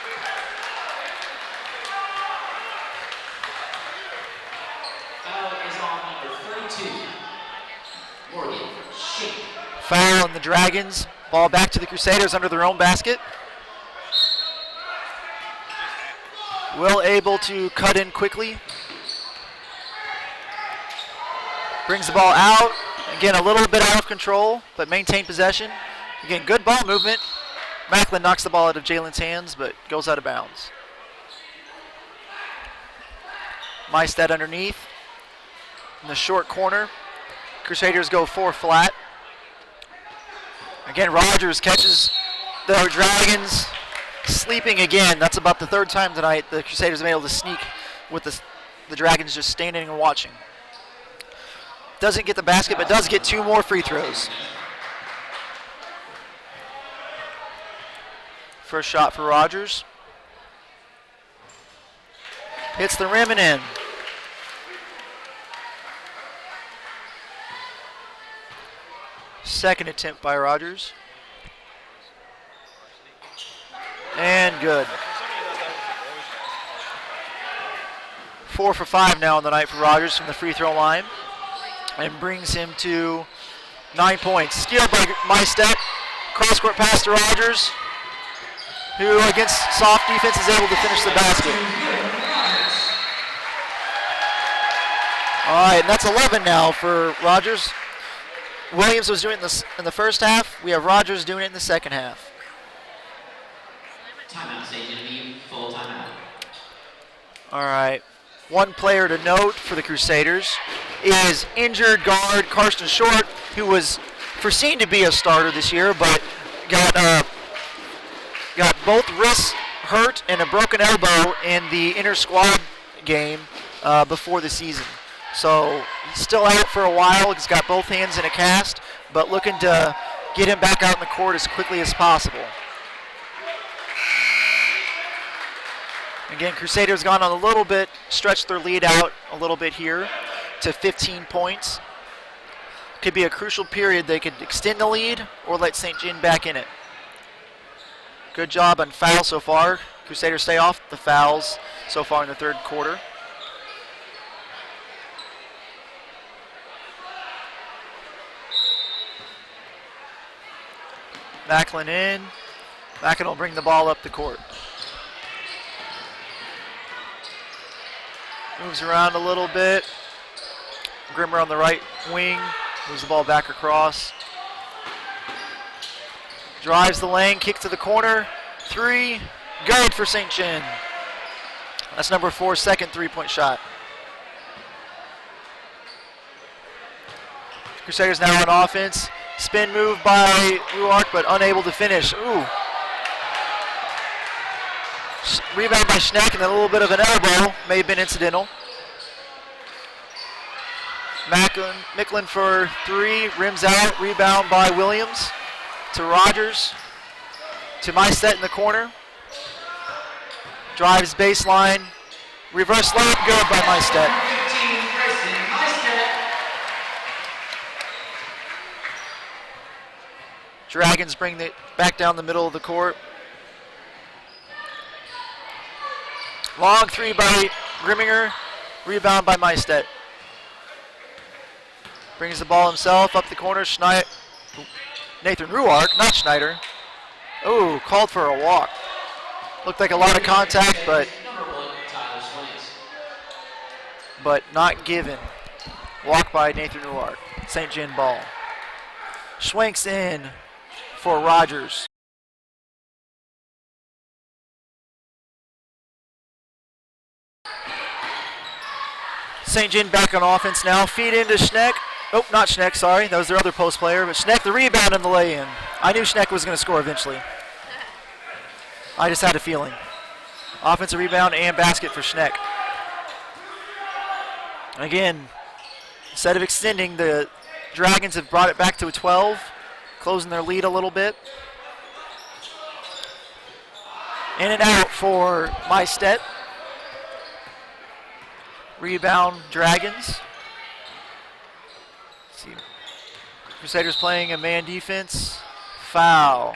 Foul is on number 32, Morgan Shake. Foul on the Dragons. Ball back to the Crusaders under their own basket. Will able to cut in quickly. Brings the ball out. Again, a little bit out of control, but maintained possession. Again, good ball movement. Macklin knocks the ball out of Jalen's hands, but goes out of bounds. Mystedt underneath. In the short corner. Crusaders go 4 flat. Again, Rogers catches the Dragons sleeping again. That's about the 3rd time tonight the Crusaders have been able to sneak with the Dragons just standing and watching. Doesn't get the basket, but does get 2 more free throws. First shot for Rogers. Hits the rim and in. Second attempt by Rogers. And good. 4 for 5 now on the night for Rogers from the free throw line. And brings him to 9 points. Stealed by Mystedt. Cross-court pass to Rogers, who against soft defense is able to finish the basket. All right, and that's 11 now for Rogers. Williams was doing this in the first half. We have Rogers doing it in the second half. Timeout, say Genevieve, full timeout. All right. One player to note for the Crusaders is injured guard Karsten Short, who was foreseen to be a starter this year, but got both wrists hurt and a broken elbow in the inter-squad game before the season. So he's still out for a while. He's got both hands in a cast, but looking to get him back out in the court as quickly as possible. Again, Crusaders gone on a little bit, stretched their lead out a little bit here to 15 points. Could be a crucial period. They could extend the lead or let St. John back in it. Good job on fouls so far. Crusaders stay off the fouls so far in the third quarter. Macklin in. Macklin will bring the ball up the court. Moves around a little bit. Grimmer on the right wing. Moves the ball back across. Drives the lane, kicks to the corner. 3, good for St. John. That's number 4's second 3-point shot. Crusaders now on offense. Spin move by Ruark, but unable to finish. Ooh. Rebound by Schneck, and a little bit of an elbow. May have been incidental. Micklin for 3, rims out. Rebound by Williams to Rogers. To Mystedt in the corner. Drives baseline. Reverse layup, good by Mystedt. Dragons bring it back down the middle of the court. Long 3 by Grimminger, rebound by Meistedt. Brings the ball himself up the corner. Nathan Ruark, not Schneider. Oh, called for a walk. Looked like a lot of contact, but not given. Walk by Nathan Ruark. St. John ball. Schwenks in for Rogers. St. John back on offense now. Feed into Schneck. Oh, not Schneck, sorry. That was their other post player. But Schneck, the rebound and the lay-in. I knew Schneck was going to score eventually. I just had a feeling. Offensive rebound and basket for Schneck. Again, instead of extending, the Dragons have brought it back to a 12, closing their lead a little bit. In and out for Meistedt. Rebound, Dragons. Let's see. Crusaders playing a man defense. Foul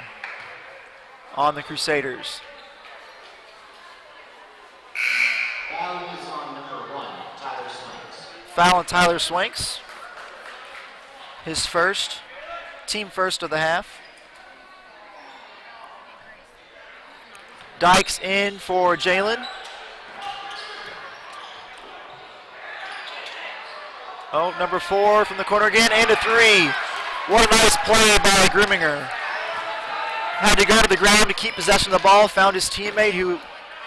on the Crusaders. Foul is on number 1, Tyler Swanks. Foul on Tyler Swanks. His first, team first of the half. Dykes in for Jalen. Oh, number 4 from the corner again, and a 3. What a nice play by Grimminger. Had to go to the ground to keep possession of the ball, found his teammate who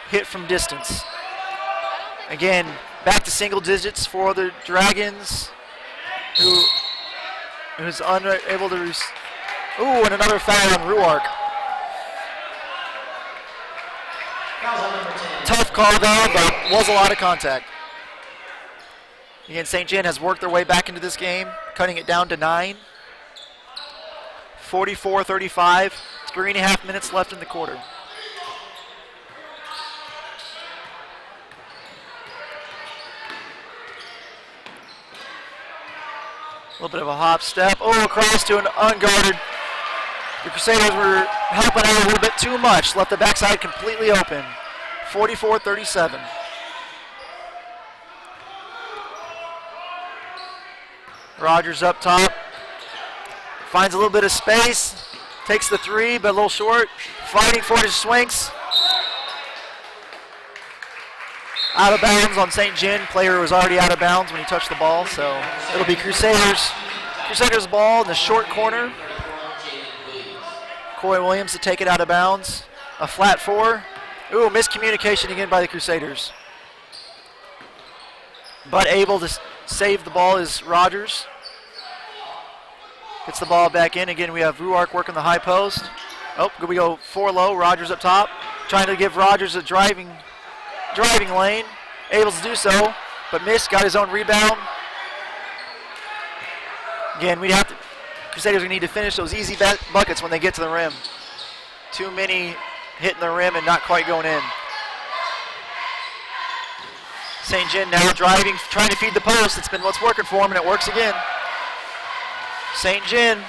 hit from distance. Again, back to single digits for the Dragons, who's unable to. Ooh, and another foul on Ruark. Tough call there, but was a lot of contact. Again, St. John has worked their way back into this game, cutting it down to 9. 44-35, 3.5 minutes left in the quarter. A little bit of a hop step. Oh, across to an unguarded. The Crusaders were helping out a little bit too much. Left the backside completely open. 44-37. Rogers up top. Finds a little bit of space. Takes the 3, but a little short. Fighting for his Swanks. Out of bounds on St. John. Player was already out of bounds when he touched the ball, so it'll be Crusaders ball in the short corner. Corey Williams to take it out of bounds. A flat 4. Ooh, miscommunication again by the Crusaders. But able to save the ball is Rogers. Gets the ball back in. Again, we have Ruark working the high post. Oh, we go 4 low. Rogers up top. Trying to give Rogers a driving lane. Able to do so, but missed. Got his own rebound. Again, Crusaders are going to need to finish those easy buckets when they get to the rim. Too many hitting the rim and not quite going in. St. John now driving, trying to feed the post. It's been what's working for him, and it works again. St. John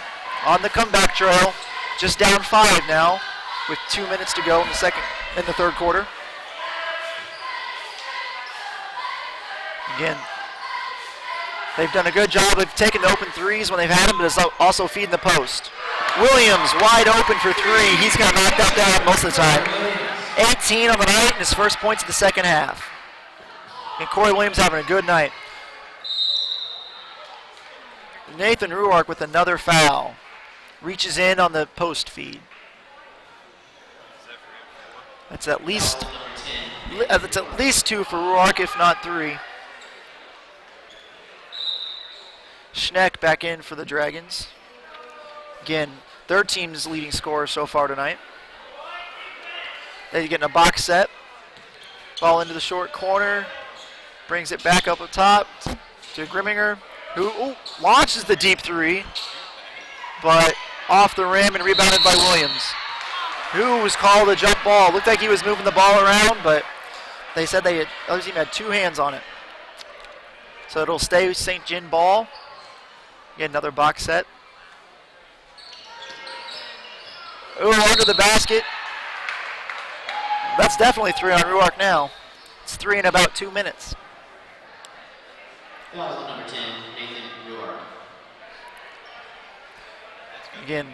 on the comeback trail, just down 5 now, with 2 minutes to go in the third quarter. Again, they've done a good job of taking the open 3s when they've had them, but it's also feeding the post. Williams wide open for 3. He's going to knock that down most of the time. 18 on the night and his first points of the second half. And Corey Williams having a good night. Nathan Ruark with another foul. Reaches in on the post feed. That's at least 2 for Ruark, if not 3. Schneck back in for the Dragons. Again, their team's leading scorer so far tonight. They're getting a box set. Ball into the short corner. Brings it back up top to Grimminger, who launches the deep 3, but off the rim and rebounded by Williams, who was called a jump ball. Looked like he was moving the ball around, but they said other team had 2 hands on it. So it'll stay St. John ball. Get another box set. Ooh, under the basket. That's definitely 3 on Ruark now. It's 3 in about 2 minutes. Fouls on number 10, Nathan Newark. Again,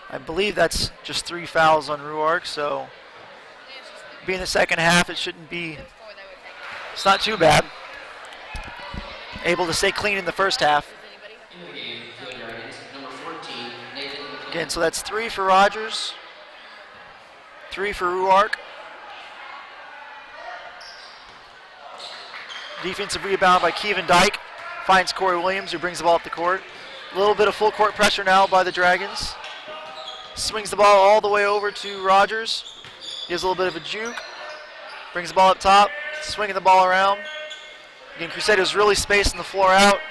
I believe that's just 3 fouls on Ruark, so being the second half, it shouldn't be, it's not too bad. Able to stay clean in the first half. In the game, field Dragons, number 14, Nathan McClellan. Again, so that's 3 for Rogers, 3 for Ruark. Defensive rebound by Kevin Dyke. Finds Corey Williams, who brings the ball up the court. A little bit of full court pressure now by the Dragons. Swings the ball all the way over to Rogers. Gives a little bit of a juke. Brings the ball up top. Swinging the ball around. Again, Crusaders really spacing the floor out.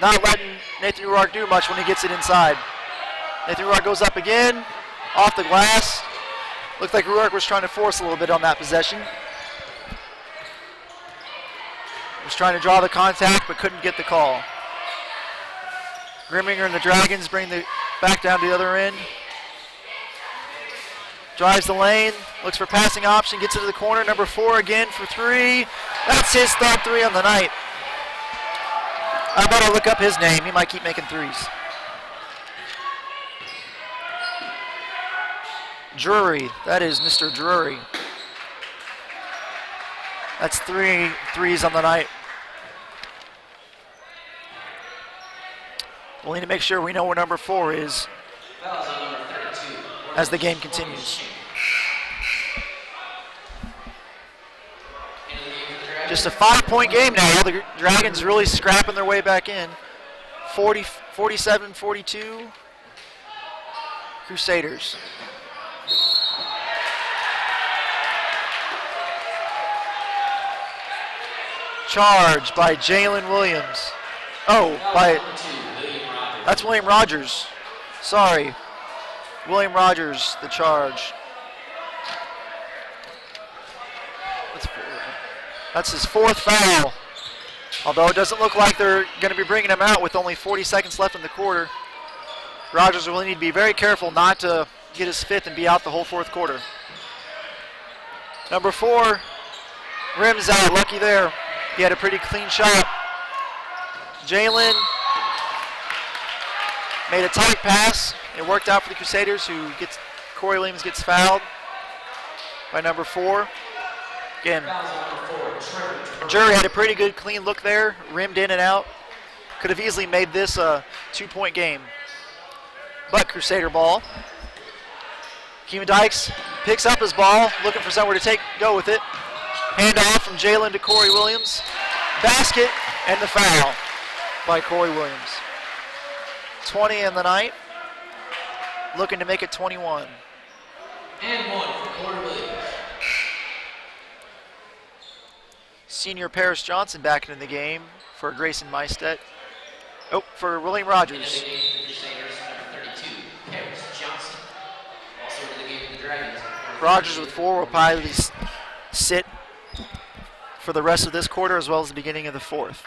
Not letting Nathan Ruark do much when he gets it inside. Nathan Ruark goes up again. Off the glass. Looked like Ruark was trying to force a little bit on that possession. Was trying to draw the contact, but couldn't get the call. Grimminger and the Dragons bring the back down to the other end. Drives the lane, looks for passing option, gets it to the corner. Number 4 again for 3. That's his third 3 on the night. I better look up his name. He might keep making threes. Drury, that is Mr. Drury. That's 3 threes on the night. We'll need to make sure we know where number 4 is Fouls on number 32. as the game continues. Into the game for the Dragons. Just a 5-point game now. The Dragons really scrapping their way back in. 47-42. Crusaders. Charge by Jalen Williams. Oh, by Number 2, William Rogers. that's William Rogers. Sorry. William Rogers, the charge. That's his 4th foul. Although it doesn't look like they're going to be bringing him out with only 40 seconds left in the quarter. Rogers will need to be very careful not to get his 5th and be out the whole 4th quarter. Number 4, rims out, lucky there. He had a pretty clean shot. Jalen made a tight pass. It worked out for the Crusaders, who gets Corey Williams gets fouled by number 4. Again, Fouls on number 4, Trevor. Jury had a pretty good clean look there, rimmed in and out. Could have easily made this a 2-point game. But Crusader ball. Kevin Dykes picks up his ball, looking for somewhere to go with it. Hand off from Jalen to Corey Williams. Basket and the foul by Corey Williams. 20 in the night. Looking to make it 21. And 1 for Corey Williams. Senior Paris Johnson back into the game for Grayson Meistet. Oh, for William Rogers. Into the game for the Crusaders, number 32, Paris Johnson. Also into the game for the Dragons. number Rogers 32, with 4 will probably sit for the rest of this quarter as well as the beginning of the 4th.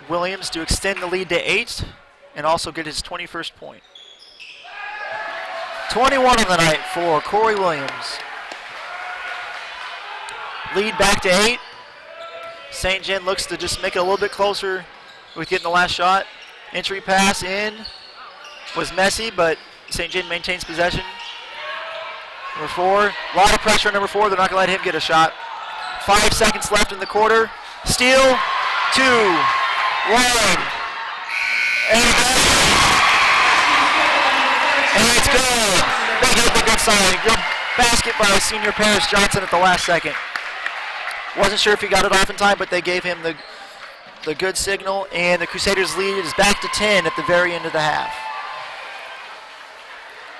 Williams to extend the lead to 8 and also get his 21st point. 21 on the night for Corey Williams. Lead back to 8. St. John looks to just make it a little bit closer with getting the last shot. Entry pass in was messy, but St. John maintains possession. Number 4, a lot of pressure on number 4. They're not going to let him get a shot. 5 seconds left in the quarter. Steal, 2, 1. And it's good. They get the good sign. Good basket by senior Paris Johnson at the last second. Wasn't sure if he got it off in time, but they gave him the good signal, and the Crusaders' lead is back to 10 at the very end of the half.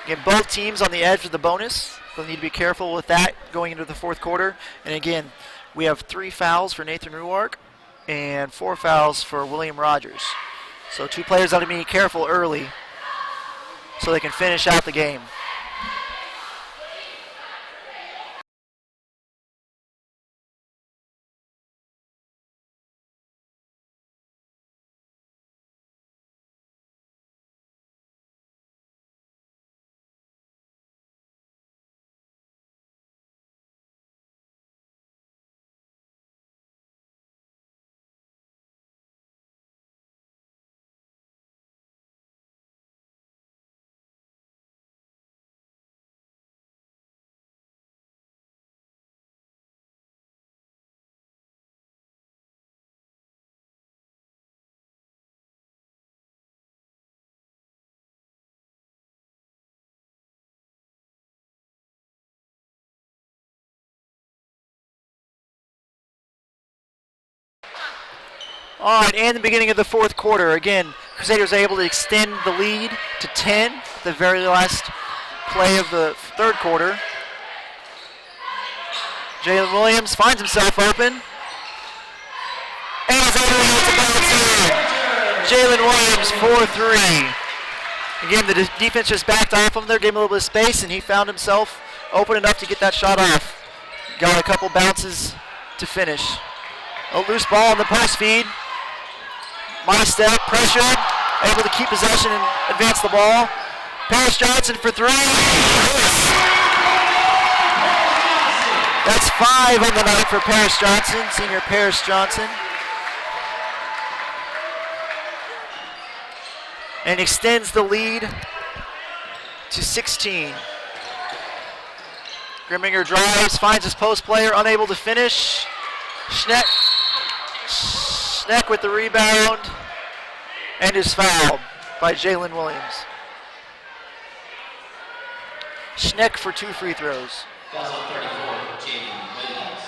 Again, both teams on the edge of the bonus. They'll need to be careful with that going into the 4th quarter. And again, we have 3 fouls for Nathan Ruark and 4 fouls for William Rogers. So 2 players ought to be careful early so they can finish out the game. All right, and the beginning of the fourth quarter. Again, Crusaders are able to extend the lead to 10, the very last play of the third quarter. Jalen Williams finds himself open. And is able to get the bounce in. Jalen Williams, 4-3. Again, the defense just backed off him there, gave him a little bit of space, and he found himself open enough to get that shot off. Got a couple bounces to finish. A loose ball on the post feed. My step, pressured, able to keep possession and advance the ball. Paris Johnson for 3. That's 5 on the night for Paris Johnson, senior Paris Johnson. And extends the lead to 16. Grimminger drives, finds his post player, unable to finish. Schneck with the rebound and is fouled by Jalen Williams. Schneck for 2 free throws. Fouls on 34 for Jalen Williams.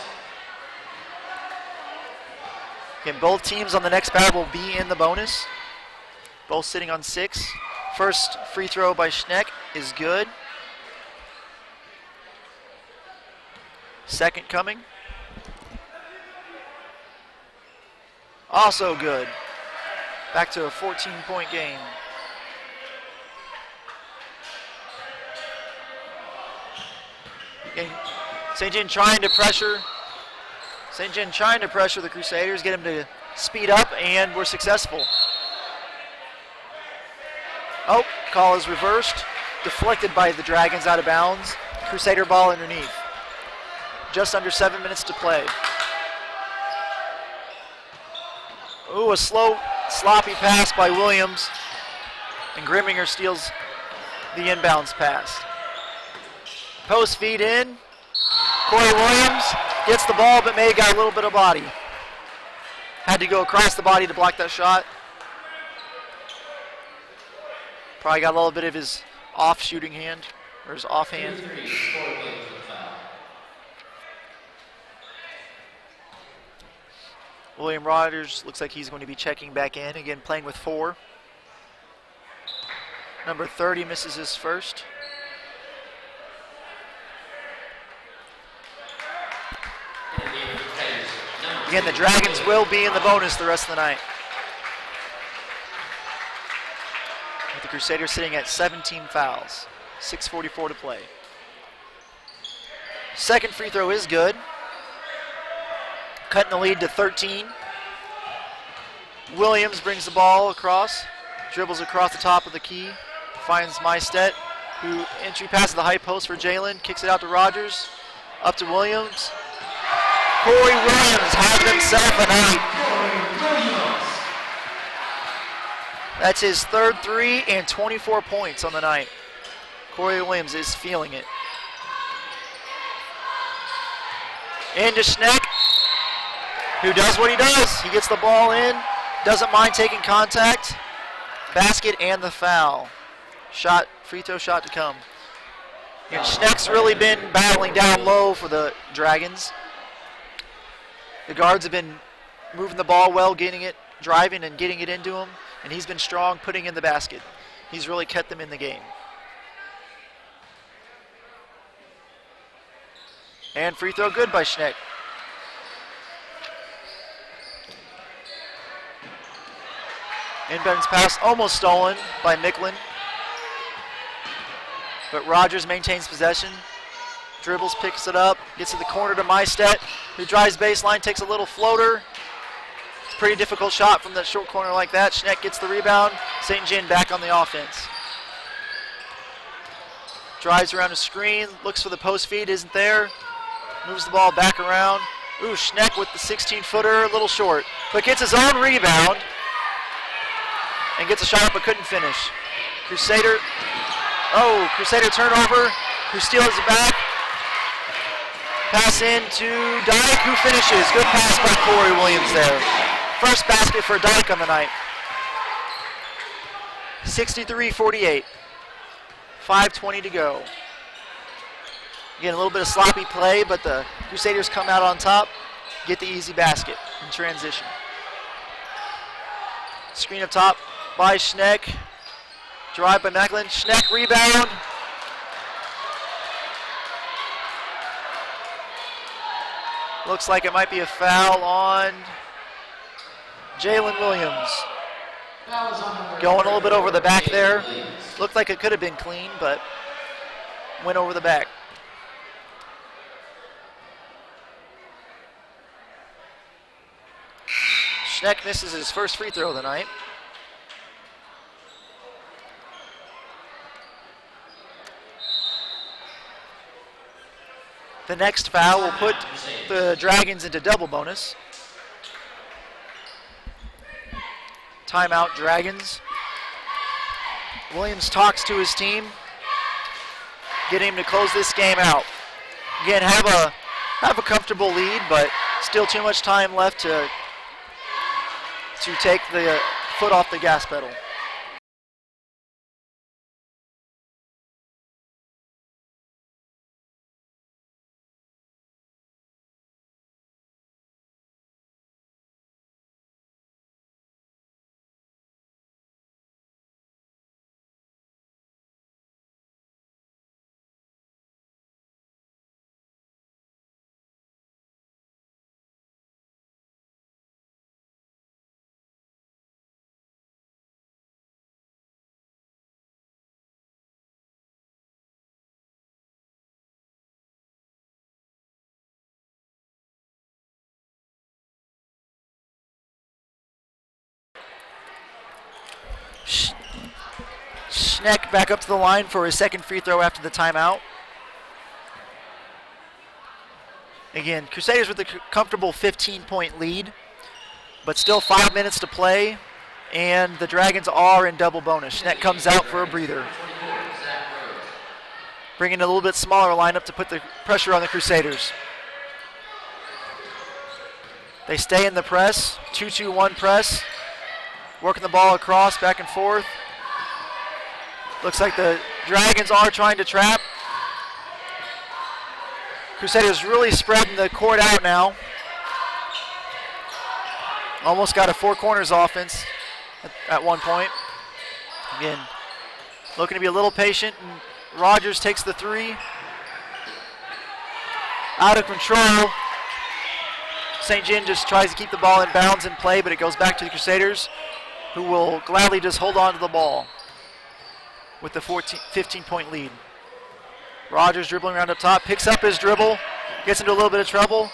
Again, both teams on the next battle will be in the bonus. Both sitting on 6. First free throw by Schneck is good. Second coming. Also good. Back to a 14-point game. Again, St. John trying to pressure the Crusaders, get them to speed up, and we're successful. Oh, call is reversed. Deflected by the Dragons out of bounds. Crusader ball underneath. Just under 7 minutes to play. Ooh, a slow, sloppy pass by Williams. And Grimminger steals the inbounds pass. Post feed in. Corey Williams gets the ball, but may have got a little bit of body. Had to go across the body to block that shot. Probably got a little bit of his off shooting hand, or his off hand. William Rogers looks like he's going to be checking back in, again playing with 4. Number 30 misses his first. Again, the Dragons will be in the bonus the rest of the night. With the Crusaders sitting at 17 fouls, 6:44 to play. Second free throw is good. Cutting the lead to 13. Williams brings the ball across, dribbles across the top of the key, finds Maistet, who entry passes the high post for Jalen, kicks it out to Rogers, up to Williams. Corey Williams has himself a night. That's his third 3 and 24 points on the night. Corey Williams is feeling it. Into Schneck, who does what he does. He gets the ball in, doesn't mind taking contact. Basket and the foul. Shot, free throw shot to come. And Schneck's really been battling down low for the Dragons. The guards have been moving the ball well, getting it, driving and getting it into him, and he's been strong putting in the basket. He's really kept them in the game. And free throw good by Schneck. Inbounds pass almost stolen by Micklin. But Rogers maintains possession. Dribbles, picks it up, gets to the corner to Maistet, who drives baseline, takes a little floater. It's a pretty difficult shot from that short corner like that. Schneck gets the rebound. St. John back on the offense. Drives around a screen, looks for the post feed, isn't there. Moves the ball back around. Ooh, Schneck with the 16-footer, a little short. But gets his own rebound and gets a shot up but couldn't finish. Crusader turnover, who steals it back. Pass in to Dyke, who finishes. Good pass by Corey Williams there. First basket for Dyke on the night. 63-48. 5:20 to go. Again, a little bit of sloppy play, but the Crusaders come out on top, get the easy basket in transition. Screen up top by Schneck. Drive by Macklin. Schneck rebound. Looks like it might be a foul on Jalen Williams. Going a little bit over the back there. Looked like it could have been clean, but went over the back. Schneck misses his first free throw of the night. The next foul will put the Dragons into double bonus. Timeout, Dragons. Williams talks to his team, getting him to close this game out. Again, have a comfortable lead, but still too much time left to take the foot off the gas pedal. Schneck back up to the line for his second free throw after the timeout. Again, Crusaders with a comfortable 15-point lead, but still 5 minutes to play, and the Dragons are in double bonus. Schneck comes out for a breather. Bringing a little bit smaller lineup to put the pressure on the Crusaders. They stay in the press, 2-2-1 press, working the ball across, back and forth. Looks like the Dragons are trying to trap. Crusaders really spreading the court out now. Almost got a four corners offense at one point. Again, looking to be a little patient, and Rogers takes the three. Out of control. St. John just tries to keep the ball in bounds and play, but it goes back to the Crusaders, who will gladly just hold on to the ball with the 15-point lead. Rogers dribbling around up top, picks up his dribble, gets into a little bit of trouble.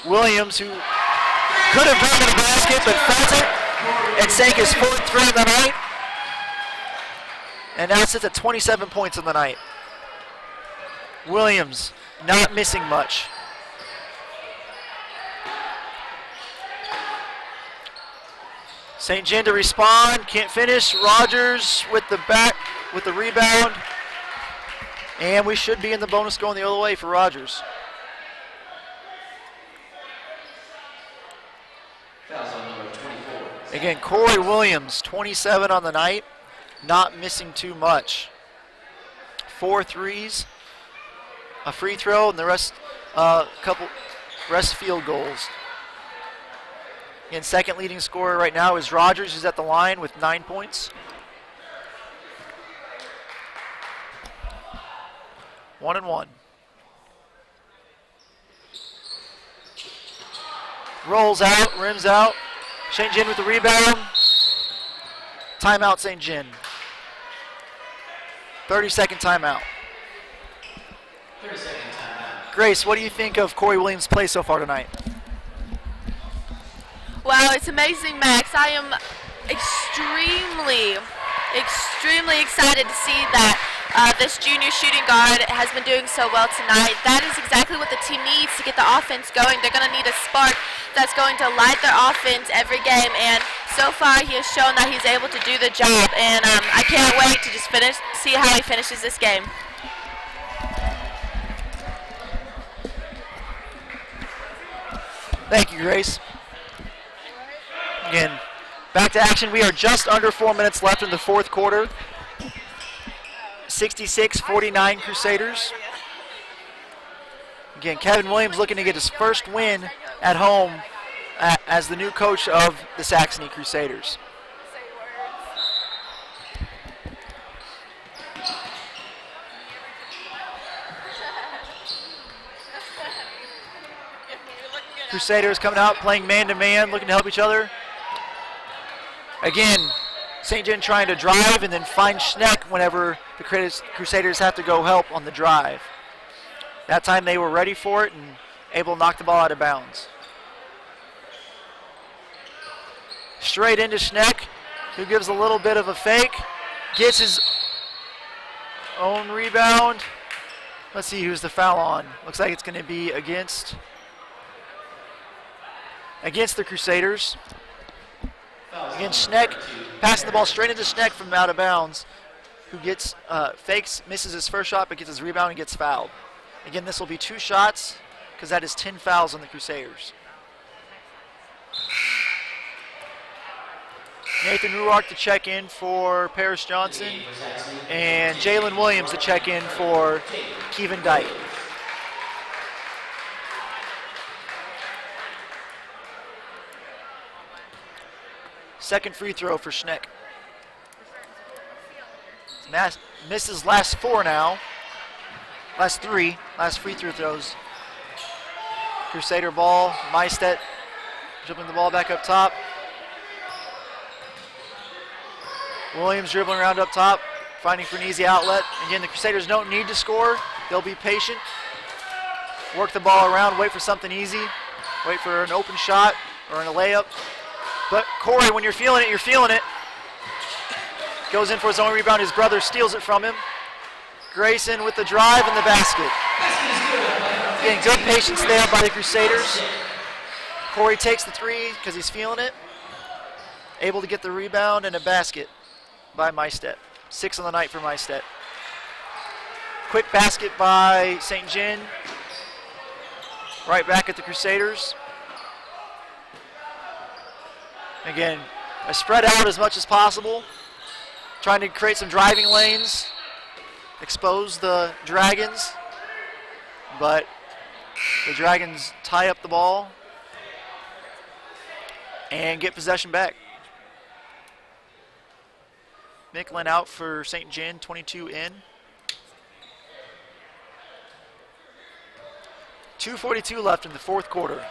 Williams, who could have gone to the basket, but felt it and sank his fourth three of the night. And now sits at 27 points in the night. Williams not missing much. St. John to respond, can't finish. Rogers with the rebound. And we should be in the bonus going the other way for Rogers. Again, Corey Williams, 27 on the night, not missing too much. 4 threes, a free throw, and the rest field goals. Again, second leading scorer right now is Rogers, who's at the line with 9 points. 1-1. Rolls out, rims out. St. John with the rebound. Timeout, St. John. 30-second timeout. 30-second timeout. Grace, what do you think of Corey Williams' play so far tonight? Wow, it's amazing, Max. I am extremely excited to see that this junior shooting guard has been doing so well tonight. That is exactly what the team needs to get the offense going. They're going to need a spark that's going to light their offense every game, and so far he has shown that he's able to do the job, and I can't wait to just see how he finishes this game. Thank you, Grace. Again, back to action. We are just under 4 minutes left in the fourth quarter. 66-49 Crusaders. Again, Kevin Williams looking to get his first win at home as the new coach of the Saxony Crusaders. Crusaders coming out, playing man-to-man, looking to help each other. Again, St. John trying to drive and then find Schneck whenever the Crusaders have to go help on the drive. That time they were ready for it and able to knock the ball out of bounds. Straight into Schneck, who gives a little bit of a fake, gets his own rebound. Let's see who's the foul on. Looks like it's going to be against the Crusaders. Again, Schneck passing the ball straight into Schneck from out of bounds, who gets fakes, misses his first shot, but gets his rebound and gets fouled. Again, this will be 2 shots because that is 10 fouls on the Crusaders. Nathan Ruark to check in for Paris Johnson, and Jalen Williams to check in for Kevin Dyke. Second free throw for Schneck. Misses last 4 now. Last 3. Last free throws. Crusader ball. Mystedt dribbling the ball back up top. Williams dribbling around up top, finding for an easy outlet. Again, the Crusaders don't need to score. They'll be patient. Work the ball around, wait for something easy. Wait for an open shot or a layup. But Corey, when you're feeling it, you're feeling it. Goes in for his own rebound. His brother steals it from him. Grayson with the drive and the basket. Again, good patience there by the Crusaders. Corey takes the 3 because he's feeling it. Able to get the rebound and a basket by Mystedt. 6 on the night for Mystedt. Quick basket by St. John. Right back at the Crusaders. Again, I spread out as much as possible. Trying to create some driving lanes. Expose the Dragons. But the Dragons tie up the ball and get possession back. Micklin out for St. John, 22 in. 2:42 left in the 4th quarter.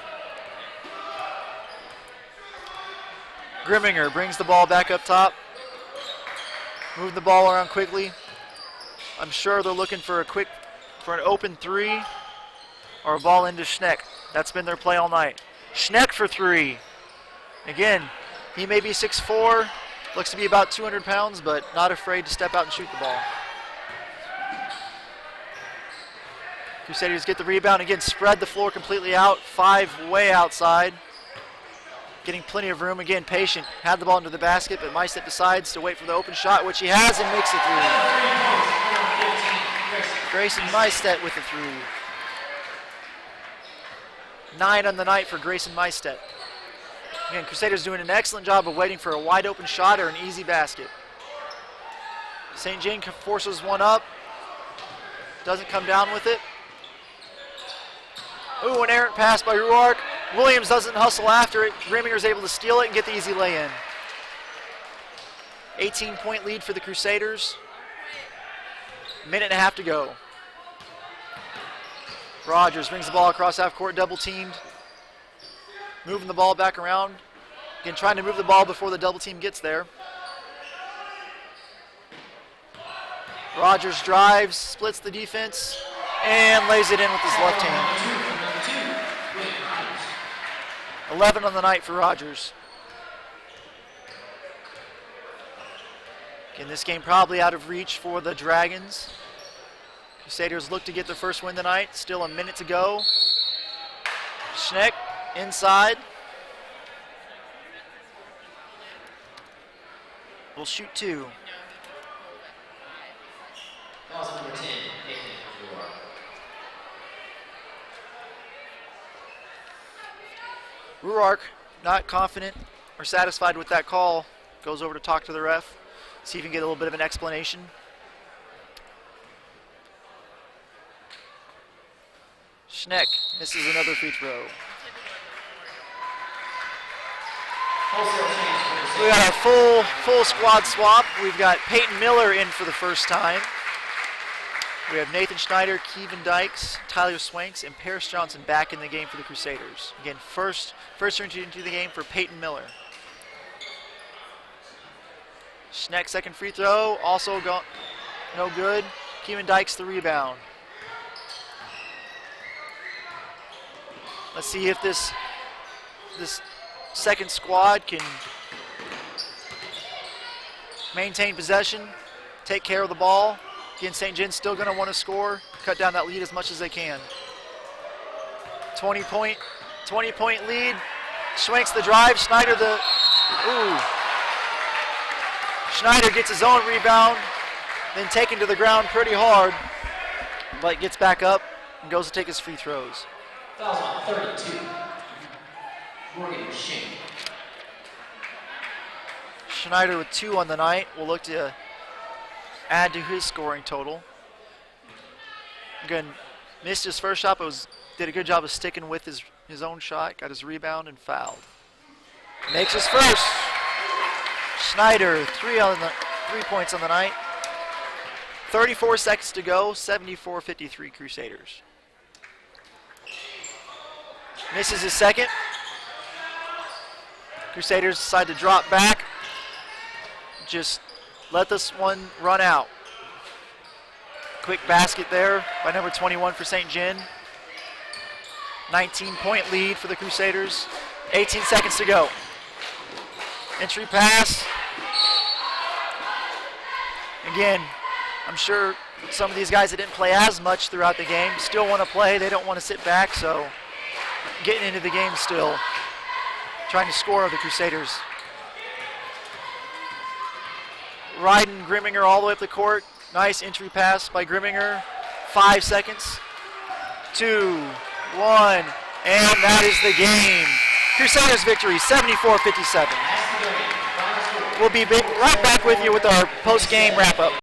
Grimminger brings the ball back up top. Move the ball around quickly. I'm sure they're looking for an open 3 or a ball into Schneck. That's been their play all night. Schneck for 3. Again, he may be 6'4", looks to be about 200 pounds, but not afraid to step out and shoot the ball. Crusaders get the rebound. Again, spread the floor completely out. 5 way outside. Getting plenty of room. Again, patient. Had the ball into the basket, but Mystedt decides to wait for the open shot, which he has, and makes it 3. Grayson Mystedt with the 3. 9 on the night for Grayson Mystedt. Again, Crusaders doing an excellent job of waiting for a wide open shot or an easy basket. St. John forces one up. Doesn't come down with it. Ooh, an errant pass by Ruark. Williams doesn't hustle after it. Grimminger's able to steal it and get the easy lay-in. 18-point lead for the Crusaders. Minute and a half to go. Rogers brings the ball across half court, double teamed. Moving the ball back around. Again, trying to move the ball before the double team gets there. Rogers drives, splits the defense, and lays it in with his left hand. 11 on the night for Rogers. Again, this game probably out of reach for the Dragons. Crusaders look to get their first win tonight. Still a minute to go. Schneck inside. Will shoot 2. That was number 10, Ruark, not confident or satisfied with that call, goes over to talk to the ref, see if he can get a little bit of an explanation. Schneck misses another free throw. We got a full squad swap. We've got Peyton Miller in for the first time. We have Nathan Schneider, Kevin Dykes, Tyler Swanks, and Paris Johnson back in the game for the Crusaders. Again, first entry into the game for Peyton Miller. Schneck second free throw, also no good. Kevin Dykes the rebound. Let's see if this second squad can maintain possession, take care of the ball. Again, St. John's still going to want to score, cut down that lead as much as they can. 20-point lead. Schwanks the drive. Schneider Schneider gets his own rebound, then taken to the ground pretty hard, but gets back up and goes to take his free throws. Fouls on 32. Morgan Shane. Schneider with 2 on the night will look to add to his scoring total. Again, missed his first shot, but did a good job of sticking with his own shot, got his rebound and fouled. Makes his first. Schneider, 3 points on the night. 34 seconds to go, 74-53 Crusaders. Misses his second. Crusaders decide to drop back. Just let this one run out. Quick basket there by number 21 for St. John. 19-point lead for the Crusaders. 18 seconds to go. Entry pass. Again, I'm sure some of these guys that didn't play as much throughout the game still want to play. They don't want to sit back, so getting into the game still. Trying to score the Crusaders. Ryden Grimminger all the way up the court. Nice entry pass by Grimminger. 5 seconds. 2, 1, and that is the game. Crusaders victory, 74-57. We'll be right back with you with our post-game wrap-up.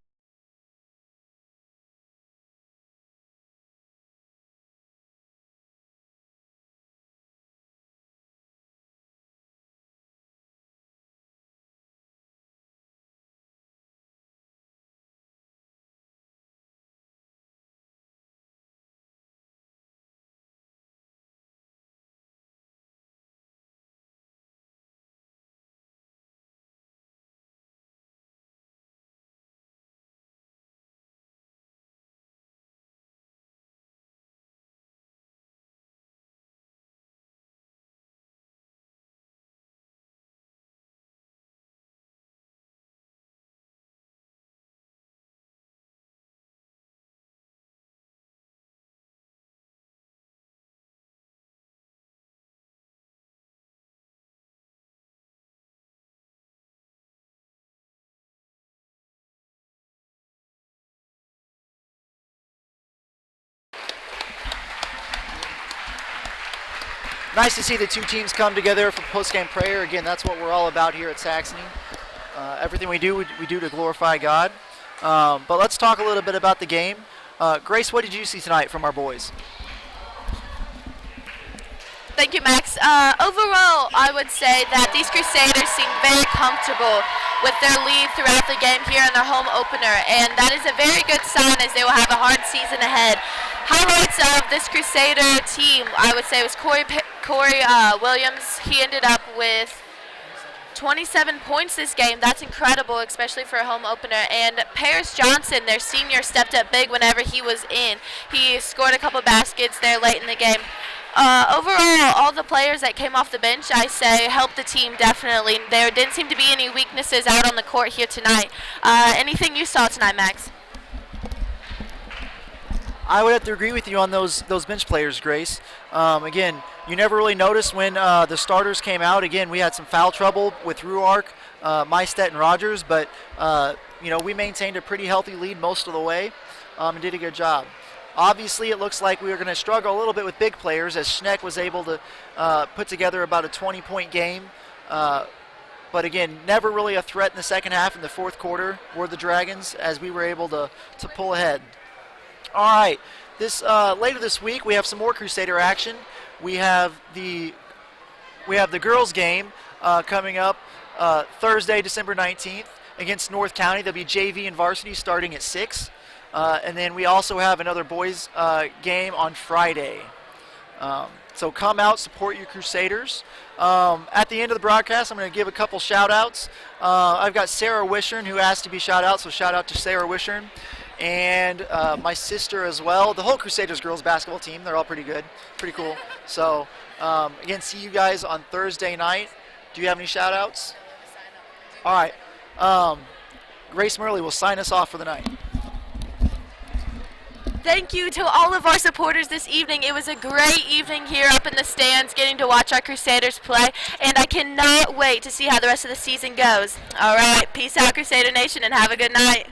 Nice to see the two teams come together for post-game prayer. Again, that's what we're all about here at Saxony. Everything we do to glorify God. But let's talk a little bit about the game. Grace, what did you see tonight from our boys? Thank you, Max. Overall, I would say that these Crusaders seem very comfortable with their lead throughout the game here in their home opener, and that is a very good sign as they will have a hard season ahead. Highlights of this Crusader team, I would say, was Corey Williams. He ended up with 27 points this game. That's incredible, especially for a home opener. And Paris Johnson, their senior, stepped up big whenever he was in. He scored a couple baskets there late in the game. Overall, all the players that came off the bench, I say, helped the team definitely. There didn't seem to be any weaknesses out on the court here tonight. Anything you saw tonight, Max? I would have to agree with you on those bench players, Grace. Again, you never really noticed when the starters came out. Again, we had some foul trouble with Ruark, Maistet, and Rogers, but we maintained a pretty healthy lead most of the way and did a good job. Obviously, it looks like we were going to struggle a little bit with big players as Schneck was able to put together about a 20-point game. But again, never really a threat in the second half. In the fourth quarter were the Dragons as we were able to pull ahead. All right, later this week we have some more Crusader action. We have the girls game coming up Thursday, December 19th against North County. There'll be JV and varsity starting at 6. And then we also have another boys game on Friday. So come out, support your Crusaders. At the end of the broadcast, I'm going to give a couple shout-outs. I've got Sarah Wishern who asked to be shout-out, so shout-out to Sarah Wishern. And my sister as well. The whole Crusaders girls basketball team, they're all pretty good, pretty cool. So, again, see you guys on Thursday night. Do you have any shout-outs? All right. Grace Murley will sign us off for the night. Thank you to all of our supporters this evening. It was a great evening here up in the stands getting to watch our Crusaders play, and I cannot wait to see how the rest of the season goes. All right, peace out, Crusader Nation, and have a good night.